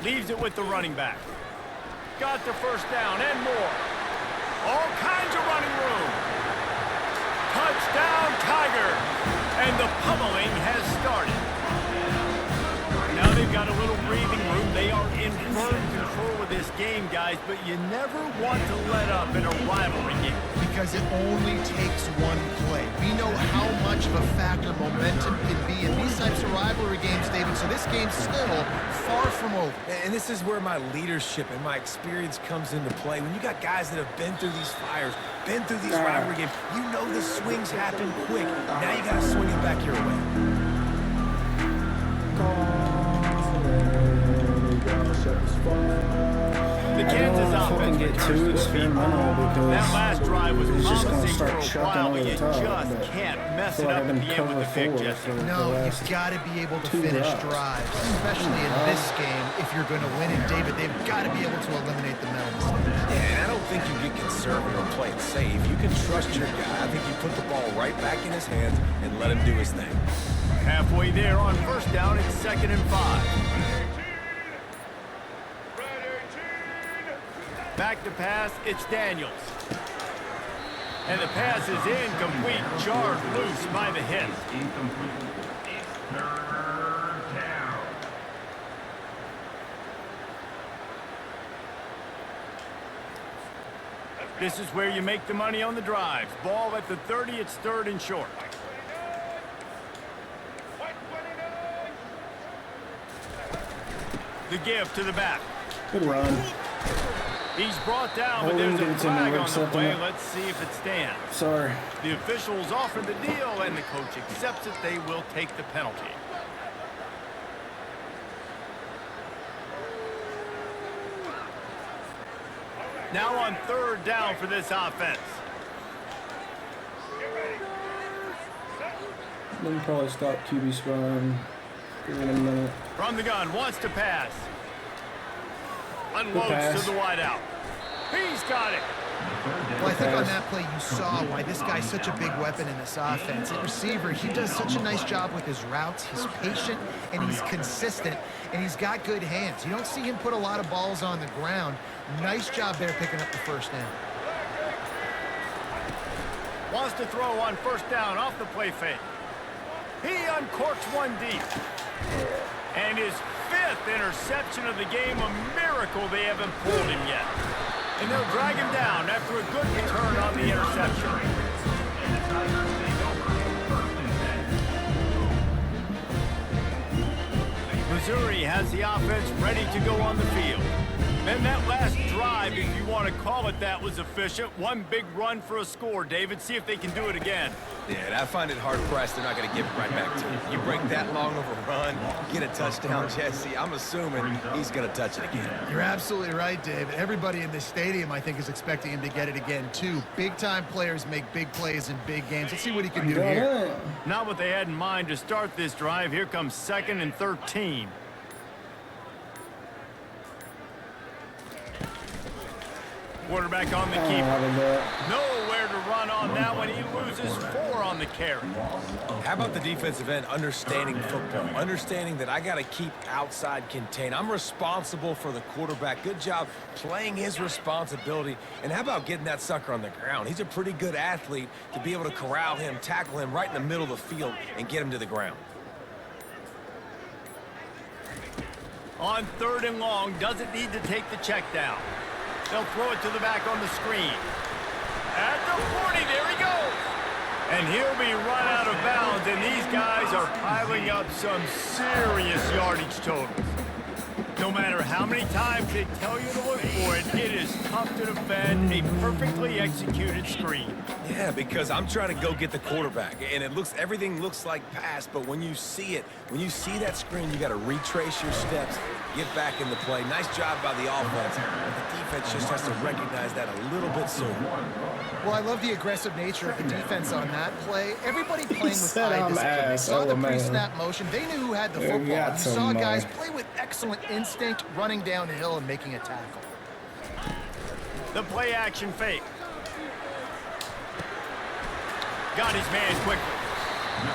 Leaves it with the running back. Got the 1st down and more. All kinds of running room. Touchdown, Tigers! And the pummeling has started. Now they've got a little breathing room. They are in firm control of this game, guys, but you never want to let up in a rivalry game. Because it only takes one play. We know how much of a factor momentum can be in these types of rivalry games, David, so this game's still far from over. And this is where my leadership and my experience comes into play. When you got guys that have been through these fires, been through these rivalry games, you know the swings happen quick. Now you got to swing it back your way. The Kansas offense get too experimental because that last drive was it's just gonna promising for start a while, chucking but over you the top. just But can't mess I it feel like up I've at been the end with the pick, cover 4 Jesse. for the No, last you've got to be able to 2 finish drives. drives, especially in this game. If you're going to win it, David, they've got to be able to eliminate the mental mistakes. And I don't think you get conservative or play it safe. You can trust your guy. I think you put the ball right back in his hands and let him do his thing. Halfway there on first down, it's 2nd and 5. Back to pass, it's Daniels. And the pass is incomplete, jarred loose by the hit. Incomplete. 3rd down. This is where you make the money on the drives. Ball at the 30, it's 3rd and short. The give to the back. Good run. He's brought down, but Holding there's a it to me, flag we're on the accepting play. it. Let's see if it stands. Sorry. The officials offer the deal, and the coach accepts it. They will take the penalty. Now on 3rd down for this offense. Then probably stop QB spine in a minute. From the gun, wants to pass. Unloads pass. to the wideout. He's got it. Well, I think on that play you saw why this guy's such a big weapon in this offense. At receiver, he does such a nice job with his routes. He's patient, and he's consistent, and he's got good hands. You don't see him put a lot of balls on the ground. Nice job there picking up the first down. Wants to throw on first down off the play fake. He uncorks one deep. And his 5th interception of the game, a miracle they haven't pulled him yet. And they'll drag him down after a good return on the interception. Missouri has the offense ready to go on the field. And that last drive, if you want to call it that, was efficient. One big run for a score. David, see if they can do it again. Yeah, and I find it hard-pressed they're not going to give it right back to you. You break that long of a run, get a touchdown, Jesse, I'm assuming he's going to touch it again. You're absolutely right, David. Everybody in this stadium, I think, is expecting him to get it again, too. Big-time players make big plays in big games. Let's see what he can do here. Not what they had in mind to start this drive. Here comes 2nd and 13. Quarterback on the keeper. Nowhere to run on that one. He loses 4 on the carry. How about the defensive end understanding football, understanding that I got to keep outside contained. I'm responsible for the quarterback. Good job playing his responsibility. And how about getting that sucker on the ground? He's a pretty good athlete to be able to corral him, tackle him right in the middle of the field, and get him to the ground. On 3rd and long, doesn't need to take the check down. They'll throw it to the back on the screen. At the 40, there he goes. And he'll be run out of bounds, and these guys are piling up some serious yardage totals. No matter how many times they tell you to look for it, it is tough to defend a perfectly executed screen. Yeah, because I'm trying to go get the quarterback, and everything looks like pass, but when you see it, when you see that screen, you got to retrace your steps, get back in the play. Nice job by the offense, but the defense just has to recognize that a little bit sooner. Well, I love the aggressive nature of the defense on that play. Everybody playing with said high I'm discipline. They ass. saw Oh, the man. pre-snap motion. They knew who had the football. got You some saw guys money. play with excellent instinct, running down the hill and making a tackle. The play action fake. Got his man quickly.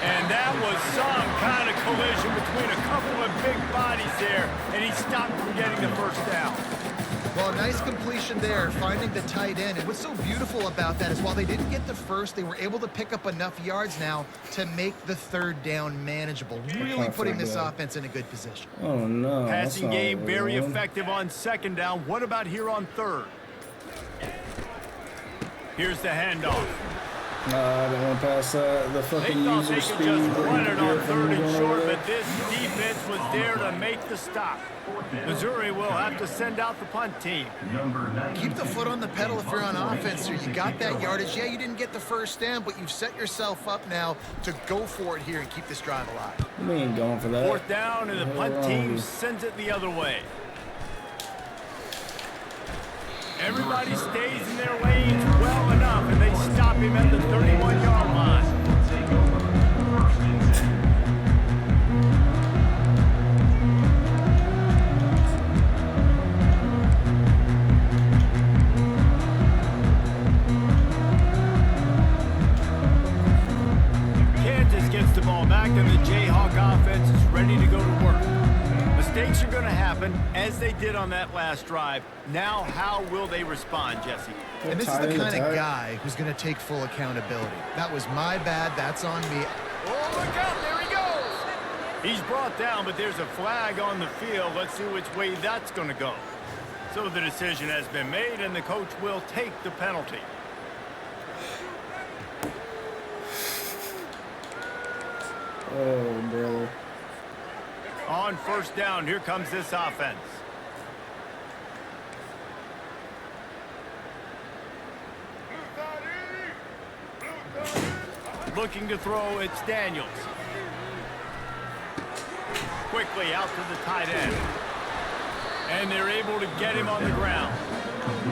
And that was some kind of collision between a couple of big bodies there, and he stopped from getting the first down. Well, a nice completion there, finding the tight end. And what's so beautiful about that is while they didn't get the first, they were able to pick up enough yards now to make the third down manageable, really putting this offense in a good position. Oh, no. Passing game very effective on second down. What about here on third? Here's the handoff. I don't want to pass the They fucking thought user they could speed. just run it on from third and going short, over but this defense was there to make the stop. Missouri will have to send out the punt team. Keep the foot on the pedal if you're on offense here. You got that yardage. Yeah, you didn't get the first down, but you've set yourself up now to go for it here and keep this drive alive. We ain't going for that. Fourth down, and the punt team sends it the other way. Everybody stays in their lanes well enough, and they stop him at the 31-yard line. Kansas gets the ball back, and the Jayhawk offense is ready to go to work. Mistakes are going to happen, as they did on that last drive. Now, how will they respond, Jesse? And this is the kind of guy who's going to take full accountability. That was my bad. That's on me. Oh, look out. There he goes. He's brought down, but there's a flag on the field. Let's see which way that's going to go. So the decision has been made, and the coach will take the penalty. Oh, bro. On first down, here comes this offense. Looking to throw, it's Daniels. Quickly out to the tight end. And they're able to get him on the ground.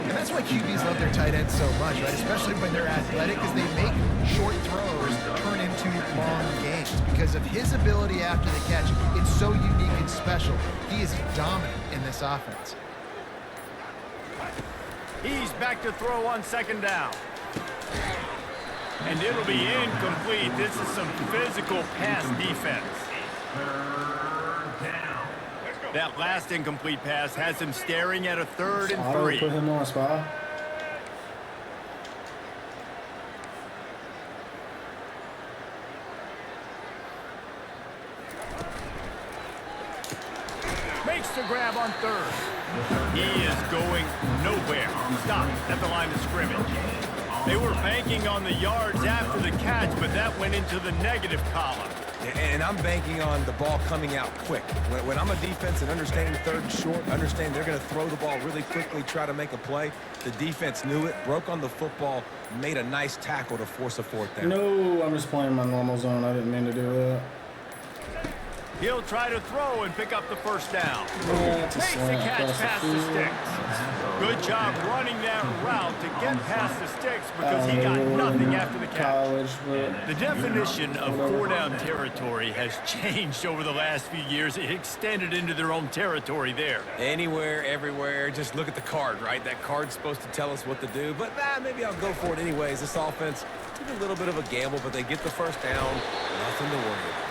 And that's why QBs love their tight ends so much, right? Especially when they're athletic, because they make short throws turn into long gains. Because of his ability after the catch, it's so unique and special. He is dominant in this offense. He's back to throw on second down. And it'll be incomplete. This is some physical pass defense. That last incomplete pass has him staring at a 3rd and 3. Put him on spot. Makes the grab on 3rd. He is going nowhere. Stop at the line of scrimmage. They were banking on the yards after the catch, but that went into the negative column. And I'm banking on the ball coming out quick. When I'm a defense and understanding 3rd and short, understand they're going to throw the ball really quickly, try to make a play. The defense knew it, broke on the football, made a nice tackle to force a 4th down. No, I'm just playing my normal zone. I didn't mean to do that. He'll try to throw and pick up the first down. Yeah, Makes the catch past the sticks. Good job running that route to get past the sticks because he got nothing after the catch. The definition of 4-down territory has changed over the last few years. It extended into their own territory there. Anywhere, everywhere, just look at the card, right? That card's supposed to tell us what to do, but maybe I'll go for it anyways. This offense took a little bit of a gamble, but they get the first down. Nothing to worry about.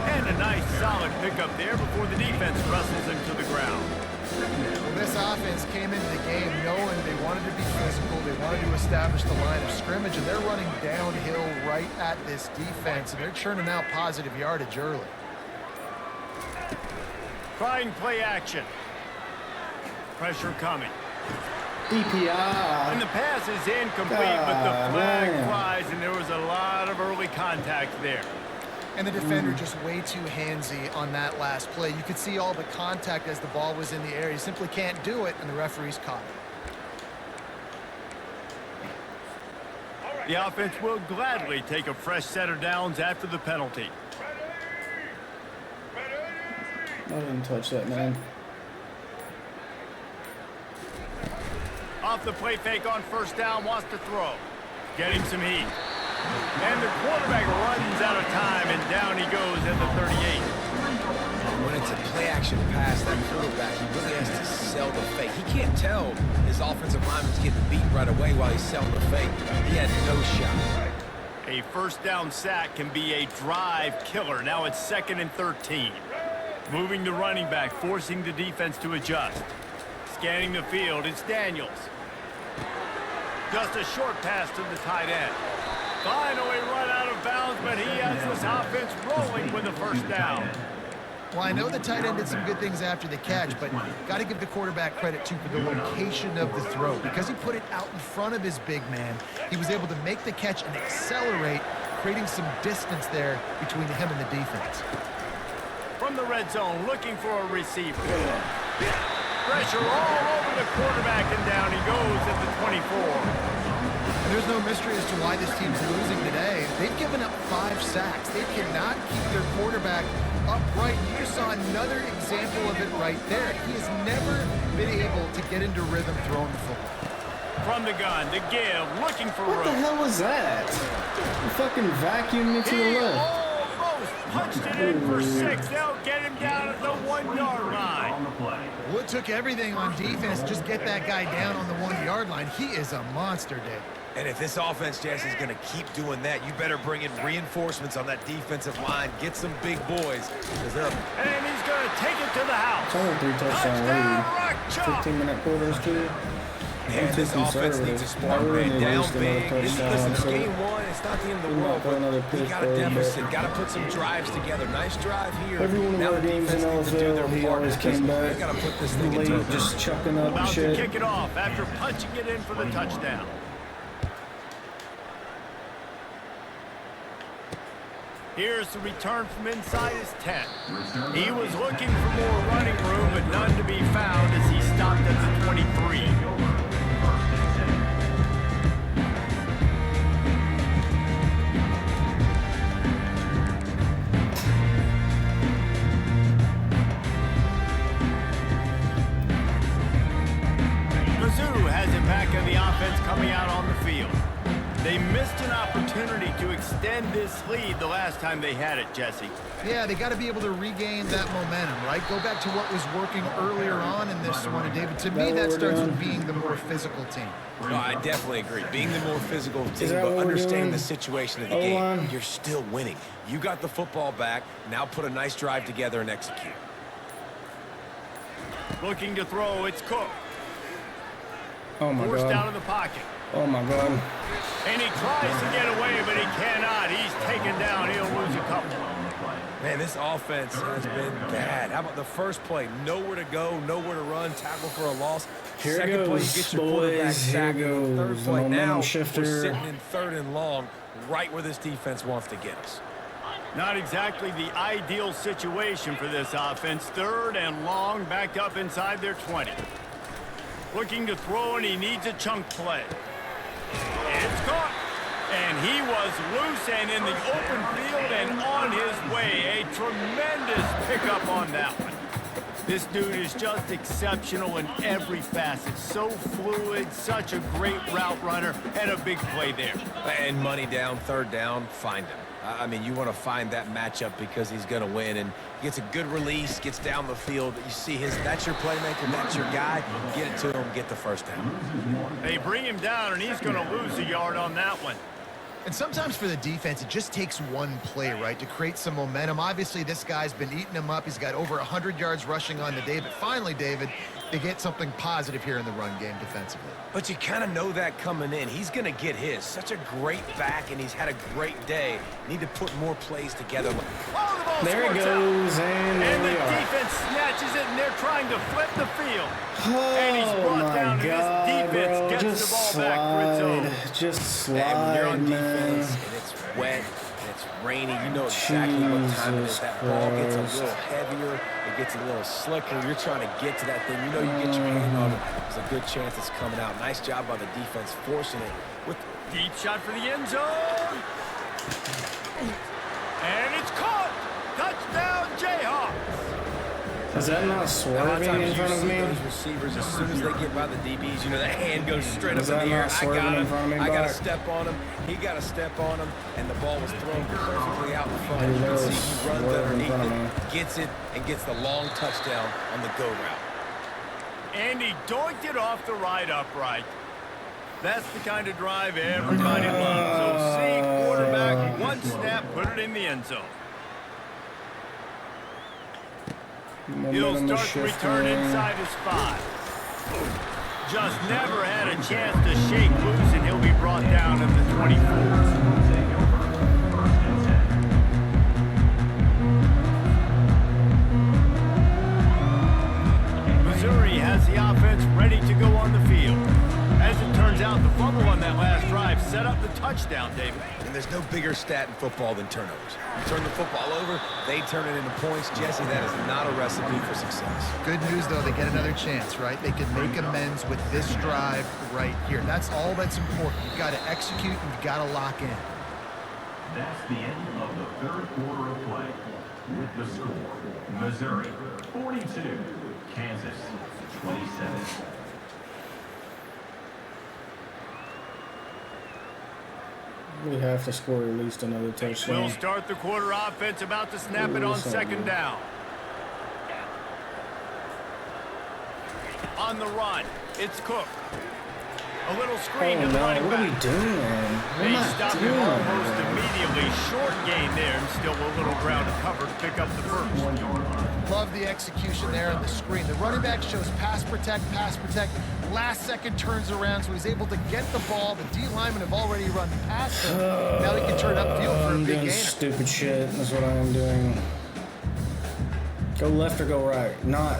And a nice solid pickup there before the defense wrestles him to the ground. Well, this offense came into the game knowing they wanted to be physical, they wanted to establish the line of scrimmage, and they're running downhill right at this defense, and they're churning out positive yardage early. Trying play action. Pressure coming. DPI. And the pass is incomplete, but the flag flies, and there was a lot of early contact there. And the defender just way too handsy on that last play. You could see all the contact as the ball was in the air. You simply can't do it, and the referees caught it. The offense will gladly take a fresh set of downs after the penalty. I didn't touch that, man. Off the play fake on first down, wants to throw. Getting some heat. And the quarterback runs out of time, and down he goes at the 38. When it's a play-action pass, that quarterback, he really has to sell the fake. He can't tell his offensive lineman's getting beat right away while he's selling the fake. He had no shot. A first down sack can be a drive killer. Now it's 2nd and 13. Moving the running back, forcing the defense to adjust. Scanning the field, it's Daniels. Just a short pass to the tight end. Finally run out of bounds, but he has this offense rolling with a first down. Well, I know the tight end did some good things after the catch, but got to give the quarterback credit, too, for the location of the throw. Because he put it out in front of his big man, he was able to make the catch and accelerate, creating some distance there between him and the defense. From the red zone, looking for a receiver. Pressure all over the quarterback, and down he goes at the 24. And there's no mystery as to why this team's losing today. They've given up 5 sacks. They cannot keep their quarterback upright. You just saw another example of it right there. He has never been able to get into rhythm throwing the football. From the gun, the give, looking for What the room. hell was that? You fucking vacuumed me to the He left. almost punched it in for 6. They'll get him down at the 1-yard line. On the play. Well, it took everything on defense just get that guy down on the 1-yard line. He is a monster, Dave. And if this offense, Jesse, is going to keep doing that, you better bring in reinforcements on that defensive line. Get some big boys. And he's going to take it to the house. It's only 3 touchdown Touchdown, lead. rock chalk. 15-minute quarters, too. Man, this offense needs a spark, man. Down big. Listen, it's game 1. It's not the end of the world, but we got a deficit. Got to put some drives together. Nice drive here. Every one of Now our the games in defense needs to do their LFL, he part. always came back They got to put this thing late, into just chucking up About to shit. kick it off after punching it in for the touchdown. Here's the return from inside his 10. He was looking for more running room, but none to be found as he stopped at the 23. Mizzou has it back in the offense coming out on the field. They missed an opportunity to extend this lead the last time they had it, Jesse. Yeah, they got to be able to regain that momentum, right? Go back to what was working earlier on in this one. And David, to me, that starts with being the more physical team. No, I definitely agree. Being the more physical team, that but what we're understanding doing? the situation of the O-line? game, you're still winning. You got the football back. Now put a nice drive together and execute. Looking to throw, it's Cook. Oh, my Forced down God. in the pocket. Oh, my God. And he tries to get away, but he cannot. He's taken down. He'll lose a couple. Man, this offense has been bad. How about the first play? Nowhere to go, nowhere to run, tackle for a loss. Here it Second play, you goes, get your quarterback boys. sacked. Here it And the third goes. play, The now momentum we're shifter. sitting in 3rd and long, right where this defense wants to get us. Not exactly the ideal situation for this offense. 3rd and long, back up inside their 20. Looking to throw, and he needs a chunk play. It's caught. And he was loose and in the open field and on his way. A tremendous pickup on that one. This dude is just exceptional in every facet. So fluid, such a great route runner, and a big play there. And money down, 3rd down, find him. I mean, you want to find that matchup because he's going to win, and he gets a good release, gets down the field. You see that's your playmaker, that's your guy. Get it to him, get the first down. They bring him down, and he's going to lose a yard on that one. And sometimes for the defense, it just takes one play, right, to create some momentum. Obviously, this guy's been eating him up. He's got over 100 yards rushing on the day. But finally, David, they get something positive here in the run game defensively. But you kind of know that coming in. He's going to get his. Such a great back, and he's had a great day. Need to put more plays together. Oh, the ball There it squirts out. goes, and there And we the are. defense snatches it, and they're trying to flip the field. Oh, And he's brought my down, and his God, defense bro. gets Just the ball back for its own. Just And when you're slide, on man. defense, and it's wet, and it's rainy, you know exactly what time it is. That ball gets a little heavier. It gets a little slicker. You're trying to get to that thing. You know you get your hand on it. There's a good chance it's coming out. Nice job by the defense forcing it. With Deep shot for the end zone. And it's caught. Touchdown, Jayhawks. Is that not a lot of swerving times in you front of see me? those receivers, as soon as they get by the DBs, you know, that hand goes straight Is up in that the air. not swerving in front of me, I got to Bart? step on him. He got to step on him, and the ball was thrown perfectly out in front. You can see he runs Swerving in front underneath of it, gets it, and gets the long touchdown on the go route. And he doinked it off the right upright. That's the kind of drive everybody loves. So see, quarterback, one snap, put it in the end zone. He'll Momentum is start to return shifting. inside his 5. Just never had a chance to shake loose, and he'll be brought down at the 24. Missouri has the offense ready to go on the field. As it turns out, the fumble on that last drive set up the touchdown, David. And there's no bigger stat in football than turnovers. You turn the football over, they turn it into points. Jesse, that is not a recipe for success. Good news, though, they get another chance, right? They can make amends with this drive right here. That's all that's important. You've got to execute and you've got to lock in. That's the end of the third quarter of play. With the score, Missouri 42, Kansas 27. We have to score at least another touchdown. We'll start the quarter offense, about to snap it on second down. On the run, it's Cook. A little screen to the running what are we back. doing? They stop him almost immediately. Short gain there, and still a little ground to cover to pick up the first. Love the execution there on the screen. The running back shows pass protect. Last second turns around, so he's able to get the ball. The D linemen have already run past him. Now he can turn upfield for a I'm big doing gainer. stupid shit. That's what I am doing. Go left or go right. Not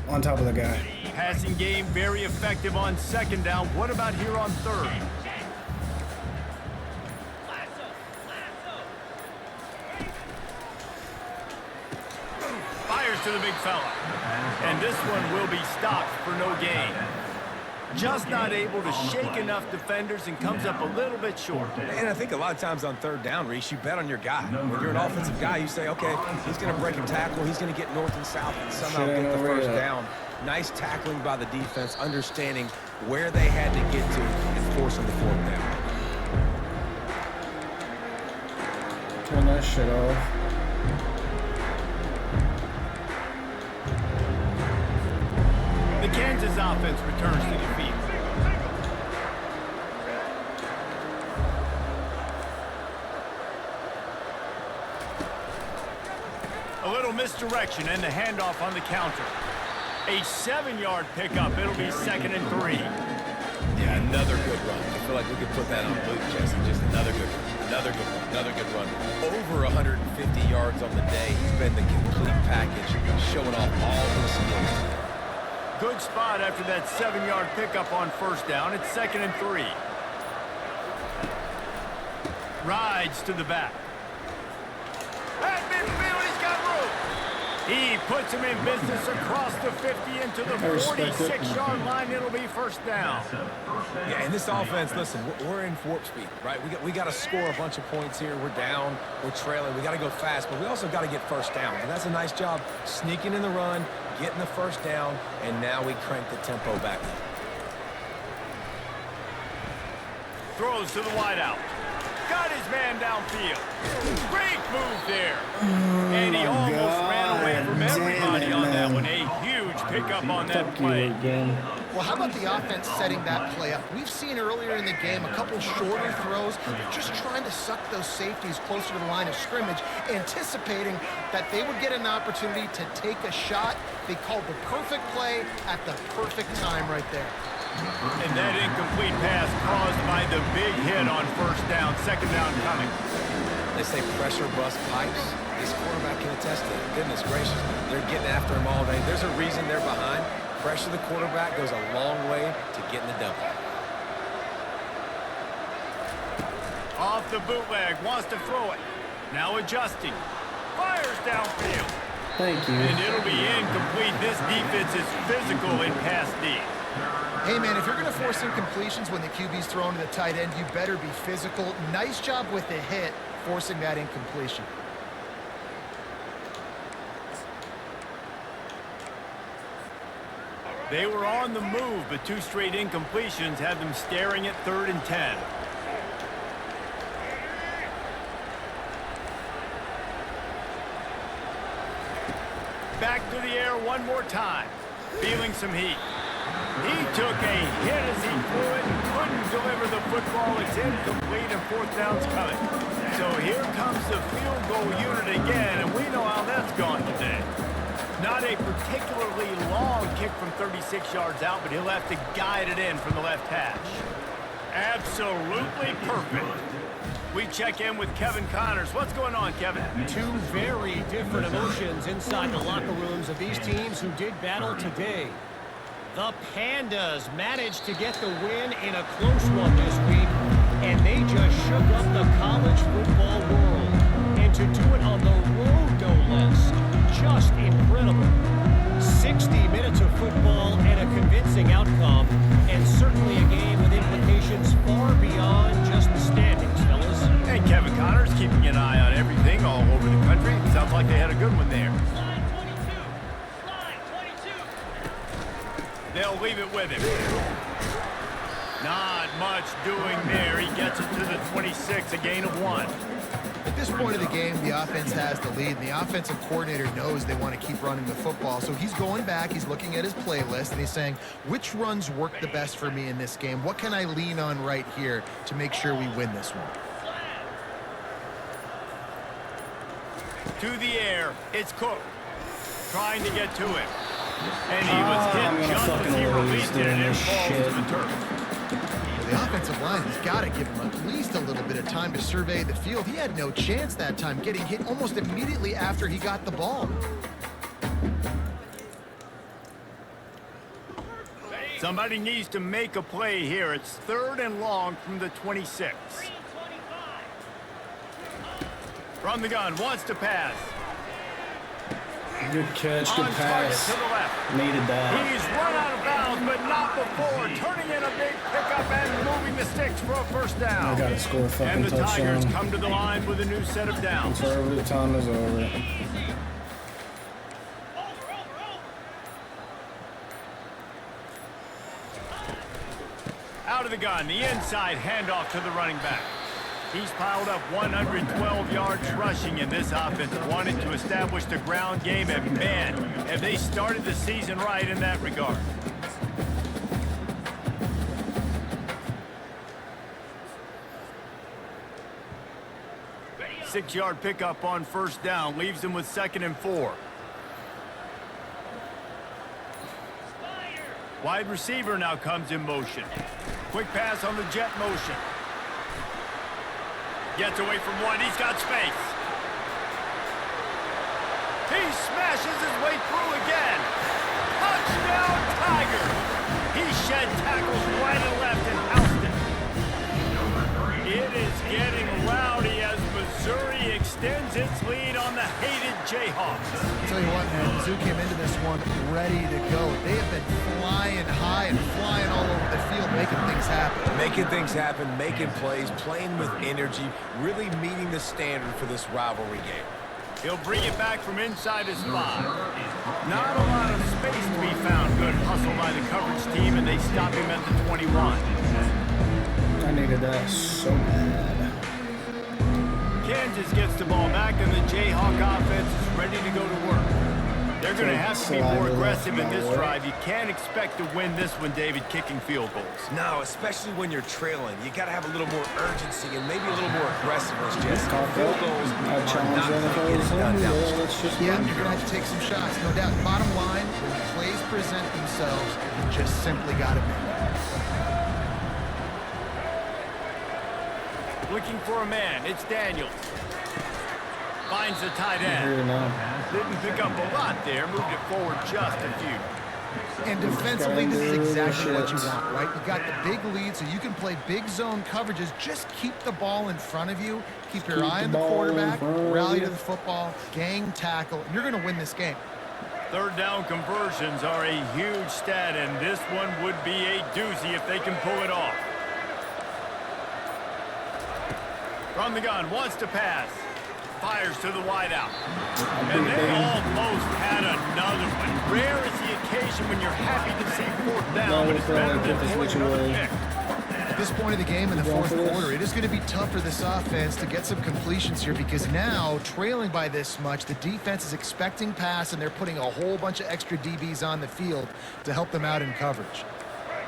on top of the guy. Passing game very effective on second down. What about here on third? Fires to the big fella. And this one will be stopped for no gain. Just not able to shake enough defenders and comes up a little bit short. And I think a lot of times on third down, Reese, you bet on your guy. When you're an offensive guy, you say, okay, he's going to break a tackle, he's going to get north and south and somehow get the first down. Nice tackling by the defense, understanding where they had to get to and forcing the fourth down. Turn that shit off. The Kansas offense returns to the field. A little misdirection and the handoff on the counter. A 7-yard pickup. It'll be 2nd and 3. Yeah, another good run. I feel like we could put that on loop, Jesse. Just another good run. Another good run. Another good run. Over 150 yards on the day. He's been the complete package, showing off all the skills. Good spot after that 7-yard pickup on first down. It's 2nd and 3. Rides to the back. At midfield, he's got room. He puts him in business across the 50 into the 46-yard line. It'll be first down. Yeah, and this offense, listen, we're in warp speed, right? We got to score a bunch of points here. We're down. We're trailing. We got to go fast, but we also got to get first down. And that's a nice job sneaking in the run, getting the first down, and now we crank the tempo back up. Throws to the wideout. Got his man downfield. Great move there. And he almost ran away from everybody on that one. A huge pickup on that play. Well, how about the offense setting that play up? We've seen earlier in the game a couple shorter throws. They're just trying to suck those safeties closer to the line of scrimmage, anticipating that they would get an opportunity to take a shot. They called the perfect play at the perfect time right there. And that incomplete pass caused by the big hit on first down. Second down coming. They say pressure bust pipes. This quarterback can attest to it. Goodness gracious, they're getting after him all day. There's a reason they're behind. Pressure the quarterback goes a long way to getting the double. Off the bootleg, wants to throw it. Now adjusting. Fires downfield. Thank you. And it'll be incomplete. This defense is physical in pass D. Hey, man, if you're going to force incompletions when the QB's thrown to the tight end, you better be physical. Nice job with the hit, forcing that incompletion. They were on the move, but 2 straight incompletions had them staring at 3rd and 10. Back to the air one more time. Feeling some heat. He took a hit as he threw it and couldn't deliver the football. It's incomplete and 4th down's coming. So here comes the field goal unit again, and we know how that's gone today. Not a particularly long kick from 36 yards out, but he'll have to guide it in from the left hash. Absolutely perfect. We check in with Kevin Connors. What's going on, Kevin? Two very different emotions inside the locker rooms of these teams who did battle today. The Pandas managed to get the win in a close one this week, and they just shook up the college football world. And to do it on the road, no less. Just incredible. 60 minutes of football and a convincing outcome, and certainly a game with implications far beyond just the standings, fellas. And Kevin Connors keeping an eye on everything all over the country. Sounds like they had a good one there. Slide 22. Slide 22. They'll leave it with him. Not much doing there. He gets it to the 26, a gain of 1. At this point of the game, the offense has the lead, and the offensive coordinator knows they want to keep running the football. So he's going back, he's looking at his playlist, and he's saying, which runs work the best for me in this game? What can I lean on right here to make sure we win this one? To the air, it's Cook. Trying to get to it. And he was hit just as he released it, and it falls to the turf. The offensive line has got to give him at least a little bit of time to survey the field. He had no chance that time, getting hit almost immediately after he got the ball. Somebody needs to make a play here. It's 3rd and long from the 26. From the gun, wants to pass. Good catch, good On target pass. to the left. Needed that. He's run out of bounds, but not before. Turning in a big pickup and moving the sticks for a first down. I gotta score a fucking And the Tigers touchdown. come to the line with a new set of downs. Conservative time is over. Out of the gun, the inside handoff to the running back. He's piled up 112 yards rushing, and this offense wanted to establish the ground game, and man, have they started the season right in that regard. Six-yard pickup on first down, leaves them with 2nd and 4. Wide receiver now comes in motion. Quick pass on the jet motion. Gets away from one. He's got space. He smashes his way through again. Touchdown, Tiger. He shed tackles right and left and housed it. It is getting rowdy as Missouri extends its lead on the hated Jayhawks. I'll tell you what, man, Mizzou came into this one ready to go. They have been flying high and flying all over the field, making things happen. Making things happen, making plays, playing with energy, really meeting the standard for this rivalry game. He'll bring it back from inside his 5. Not a lot of space to be found. Good hustle by the coverage team, and they stop him at the 21. I needed that so bad. Kansas gets the ball back, and the Jayhawk offense is ready to go to work. They're going to have to be more aggressive in this drive. You can't expect to win this one, David, kicking field goals. No, especially when you're trailing. You got to have a little more urgency and maybe a little more aggressiveness, Jesse. Field goals I are challenge not going to get it NFL. done down the stretch. Let's just Yeah, win. you're going to have to take some shots, no doubt. Bottom line, when plays present themselves, you just simply got to make it. Looking for a man. It's Daniels. Finds the tight Here end. now. Didn't pick up a lot there. Moved it forward just a few. And defensively, this is exactly what you want, right? You got the big lead, so you can play big zone coverages. Just keep the ball in front of you. Keep your eye on the quarterback. Rally to the football. Gang tackle. And you're going to win this game. 3rd down conversions are a huge stat, and this one would be a doozy if they can pull it off. From the gun, wants to pass. Fires to the wideout. And they almost had another one. Rare is the occasion when you're happy to see 4th down, but it's better than pulling another pick. At this point of the game in the 4th quarter, it is going to be tough for this offense to get some completions here because now, trailing by this much, the defense is expecting pass, and they're putting a whole bunch of extra DBs on the field to help them out in coverage.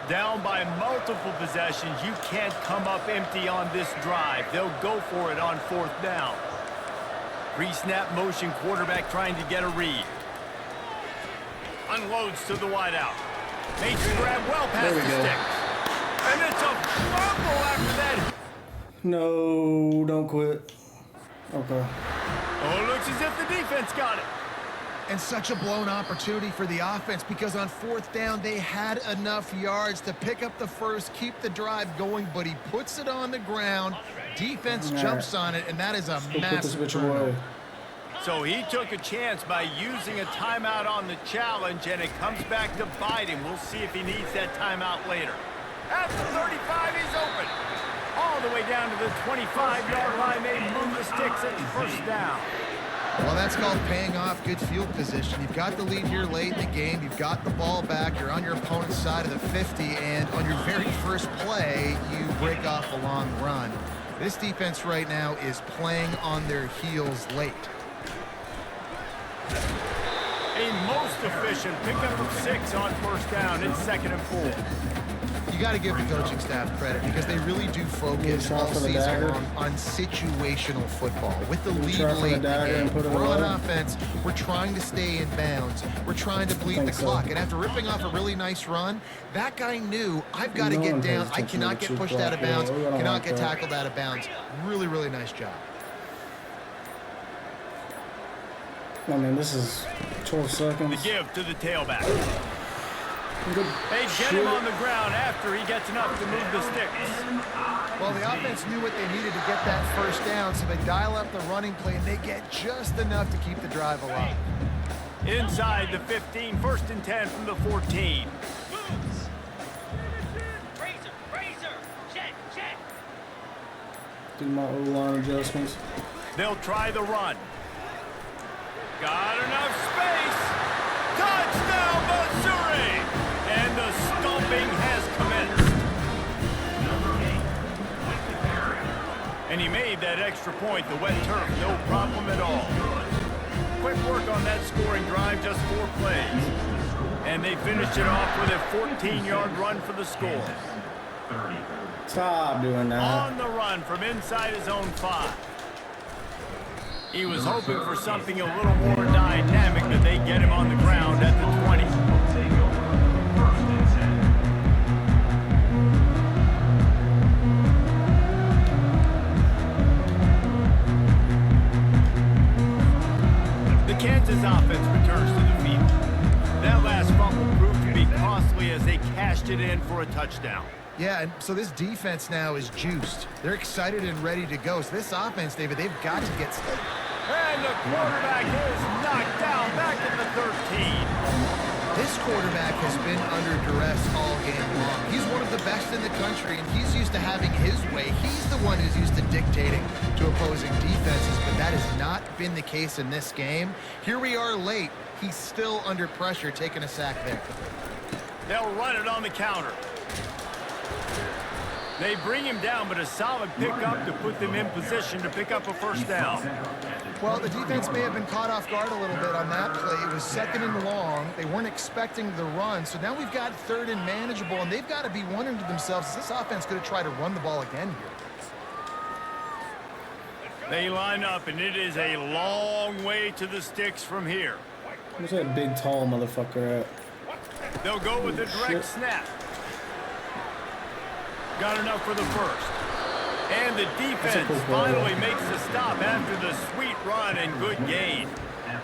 Down by multiple possessions, you can't come up empty on this drive. They'll go for it on 4th down. Pre-snap motion, quarterback trying to get a read. Unloads to the wideout. Makes the grab well past There we the go. sticks. And it's a fumble after that. No, don't quit. Okay. Oh, it looks as if the defense got it. And such a blown opportunity for the offense because on 4th down, they had enough yards to pick up the first, keep the drive going, but he puts it on the ground. Defense jumps on it, and that is a Go put this massive bitch turnover. away. So he took a chance by using a timeout on the challenge, and it comes back to bite him. We'll see if he needs that timeout later. At the 35, he's open. All the way down to the 25-yard line. They move the sticks at first down. Well, that's called paying off good field position. You've got the lead here late in the game. You've got the ball back. You're on your opponent's side of the 50, and on your very first play, you break off a long run. This defense right now is playing on their heels late. A most efficient pickup of 6 on first down. It's 2nd and 4. You got to give the coaching staff credit because they really do focus all season long on situational football. With the lead late in the game, we're on offense. We're trying to stay in bounds. We're trying to bleed the clock. And after ripping off a really nice run, that guy knew, I've got to get down. I cannot get pushed out of bounds. Cannot get tackled out of bounds. Really, really nice job. I mean, this is 12 seconds. The give to the tailback. Good They get shit. him on the ground after he gets enough to move the sticks. Well, the offense knew what they needed to get that first down, so they dial up the running play, and they get just enough to keep the drive alive. Inside the 15, 1st and 10 from the 14. Moves. Razor. Check. Do my O-line adjustments. They'll try the run. Got enough space. Touchdown, Missouri! And the stomping has commenced. And he made that extra point, the wet turf, no problem at all. Quick work on that scoring drive, just 4 plays. And they finished it off with a 14-yard run for the score. Stop doing that. On the run from inside his own 5. He was hoping for something a little more dynamic, but they get him on the ground at the 20. The Kansas offense returns to the field. That last fumble proved to be costly as they cashed it in for a touchdown. Yeah, and so this defense now is juiced. They're excited and ready to go. So this offense, David, they've got to get started. And the quarterback is knocked down back at the 13. This quarterback has been under duress all game long. He's one of the best in the country, and he's used to having his way. He's the one who's used to dictating to opposing defenses, but that has not been the case in this game. Here we are late. He's still under pressure, taking a sack there. They'll run it on the counter. They bring him down, but a solid pickup to put them in position to pick up a first down. Well, the defense may have been caught off guard a little bit on that play. It was 2nd and long. They weren't expecting the run. So now we've got 3rd and manageable, and they've got to be wondering to themselves, is this offense going to try to run the ball again here? They line up, and it is a long way to the sticks from here. Where's that big, tall motherfucker at? They'll go with a direct snap. Got enough for the first. And the defense finally makes the stop after the sweet run and good gain.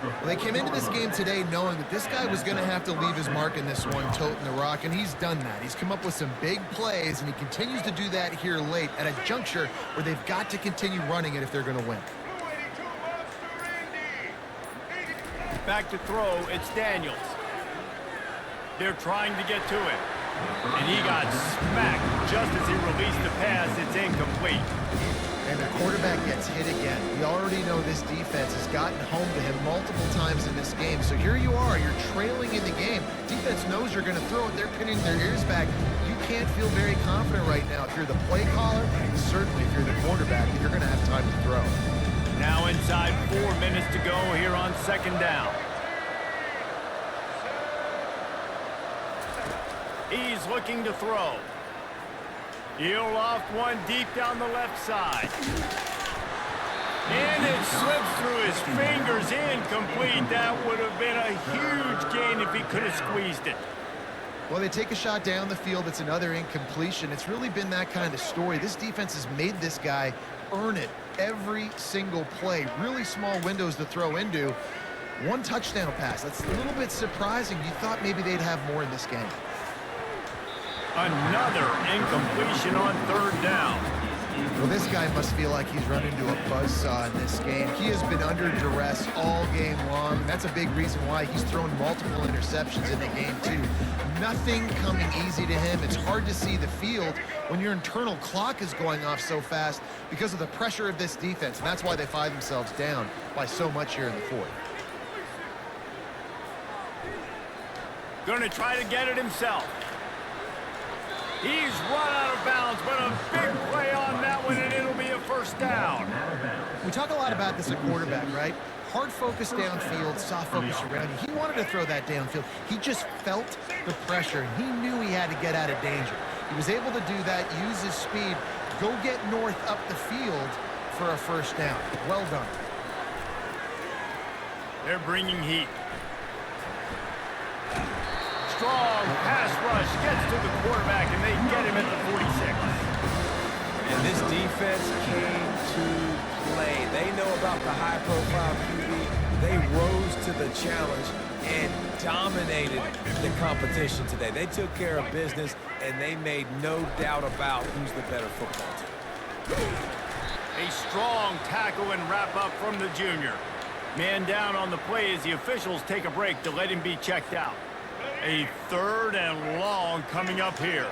Well, they came into this game today knowing that this guy was going to have to leave his mark in this one, toting the rock, and he's done that. He's come up with some big plays, and he continues to do that here late at a juncture where they've got to continue running it if they're going to win. Back to throw, it's Daniels. They're trying to get to him. And he got smacked just as he released the pass. It's incomplete. And the quarterback gets hit again. We already know this defense has gotten home to him multiple times in this game. So here you are. You're trailing in the game. Defense knows you're going to throw it. They're pinning their ears back. You can't feel very confident right now. If you're the play caller, and certainly if you're the quarterback, you're going to have time to throw. Now inside 4 minutes to go here on 2nd down. He's looking to throw. He'll loft one deep down the left side. And it slips through his fingers, incomplete. That would have been a huge gain if he could have squeezed it. Well, they take a shot down the field. It's another incompletion. It's really been that kind of story. This defense has made this guy earn it every single play. Really small windows to throw into. One touchdown pass. That's a little bit surprising. You thought maybe they'd have more in this game. Another incompletion on third down. Well, this guy must feel like he's run into a buzzsaw in this game. He has been under duress all game long, and that's a big reason why he's thrown multiple interceptions in the game, too. Nothing coming easy to him. It's hard to see the field when your internal clock is going off so fast because of the pressure of this defense, and that's why they find themselves down by so much here in the fourth. Gonna try to get it himself. He's run out of bounds, but a big play on that one, and it'll be a first down. We talk a lot about this at quarterback, right? Hard focus downfield, soft focus around you. He wanted to throw that downfield. He just felt the pressure. He knew he had to get out of danger. He was able to do that, use his speed, go get north up the field for a first down. Well done. They're bringing heat. Strong pass rush gets to the quarterback, and they get him at the 46. And this defense came to play. They know about the high-profile QB. They rose to the challenge and dominated the competition today. They took care of business, and they made no doubt about who's the better football team. A strong tackle and wrap-up from the junior. Man down on the play as the officials take a break to let him be checked out. A third and long coming up here.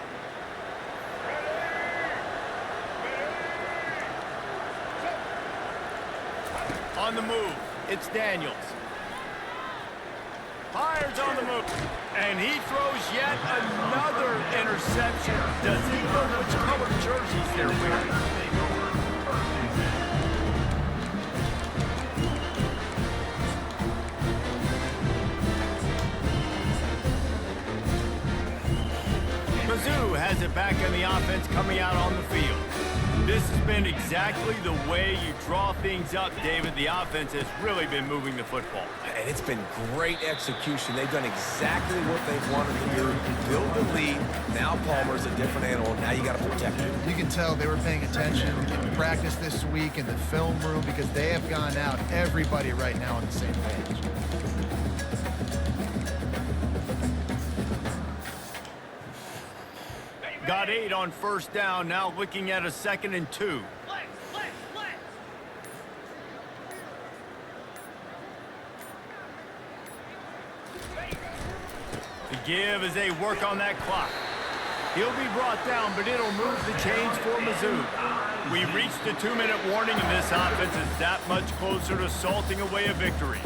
On the move, it's Daniels. Fires on the move, and he throws yet another interception. Does he know which colored jerseys they're wearing? Mizzou has it back in the offense coming out on the field. This has been exactly the way you draw things up, David. The offense has really been moving the football. And it's been great execution. They've done exactly what they've wanted to do. Build the lead. Now Palmer's a different animal. Now you got to protect him. You can tell they were paying attention in practice this week in the film room because they have gone out, everybody right now on the same page. Got 8 on first down, now looking at a 2nd and 2. The give as they work on that clock. He'll be brought down, but it'll move the chains for Mizzou. We reached the 2-minute warning, and this offense is that much closer to salting away a victory.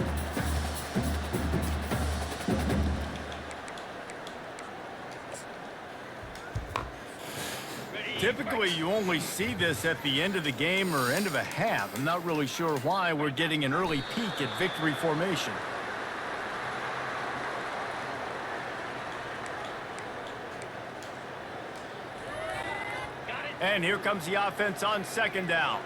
Typically, you only see this at the end of the game or end of a half. I'm not really sure why we're getting an early peek at victory formation. And here comes the offense on 2nd down.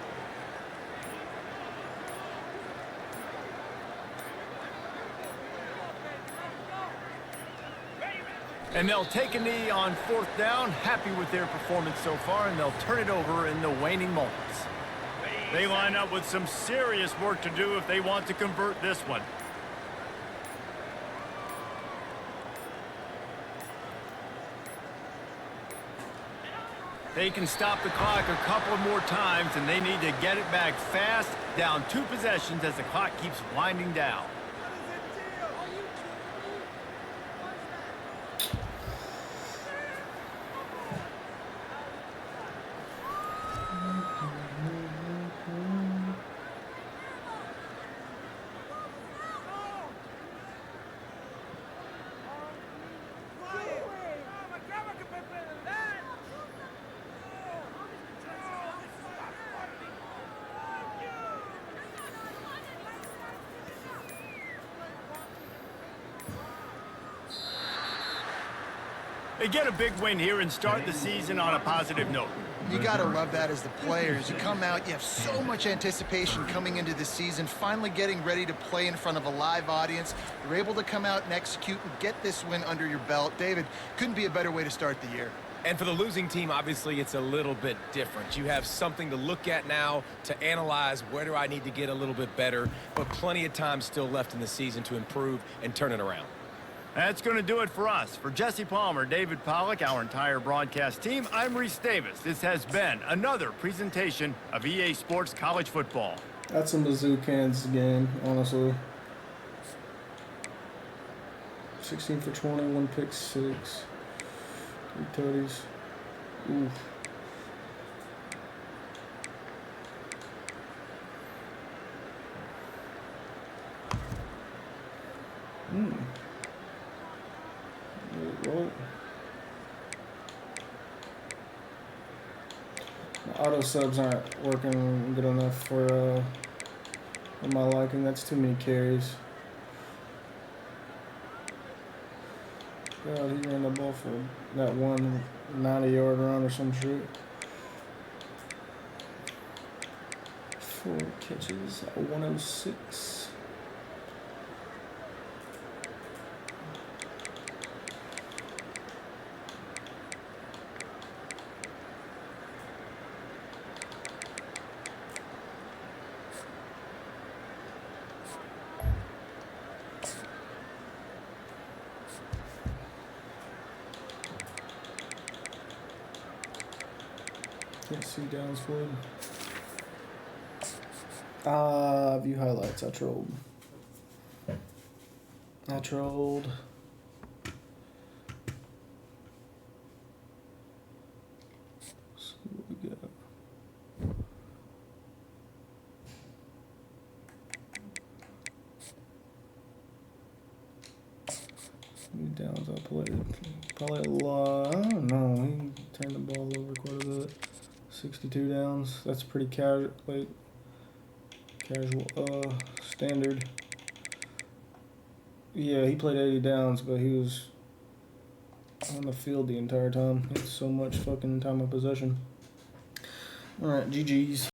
And they'll take a knee on 4th down, happy with their performance so far, and they'll turn it over in the waning moments. They line up with some serious work to do if they want to convert this one. They can stop the clock a couple more times, and they need to get it back fast, down 2 possessions as the clock keeps winding down. They get a big win here and start the season on a positive note. You got to love that as the players. You come out, you have so much anticipation coming into the season, finally getting ready to play in front of a live audience. You're able to come out and execute and get this win under your belt. David, couldn't be a better way to start the year. And for the losing team, obviously, it's a little bit different. You have something to look at now to analyze where do I need to get a little bit better, but plenty of time still left in the season to improve and turn it around. That's going to do it for us. For Jesse Palmer, David Pollack, our entire broadcast team, I'm Reese Davis. This has been another presentation of EA Sports College Football. That's a Mizzou Kansas game, honestly. 16 for 20, 1 pick 6. 3 tutties. Oof. What? The auto subs aren't working good enough for my liking. That's too many carries. God, he ran the ball for that 190-yard run or some shit. 4 catches, 106. Can't see downs for him. View highlights. I trolled. So what we got? How many downs I played? Probably a lot. I don't know. He turned the ball over quite a bit. 62 downs. That's pretty casual, standard. Yeah, he played 80 downs, but he was on the field the entire time. He had so much fucking time of possession. All right, GG's.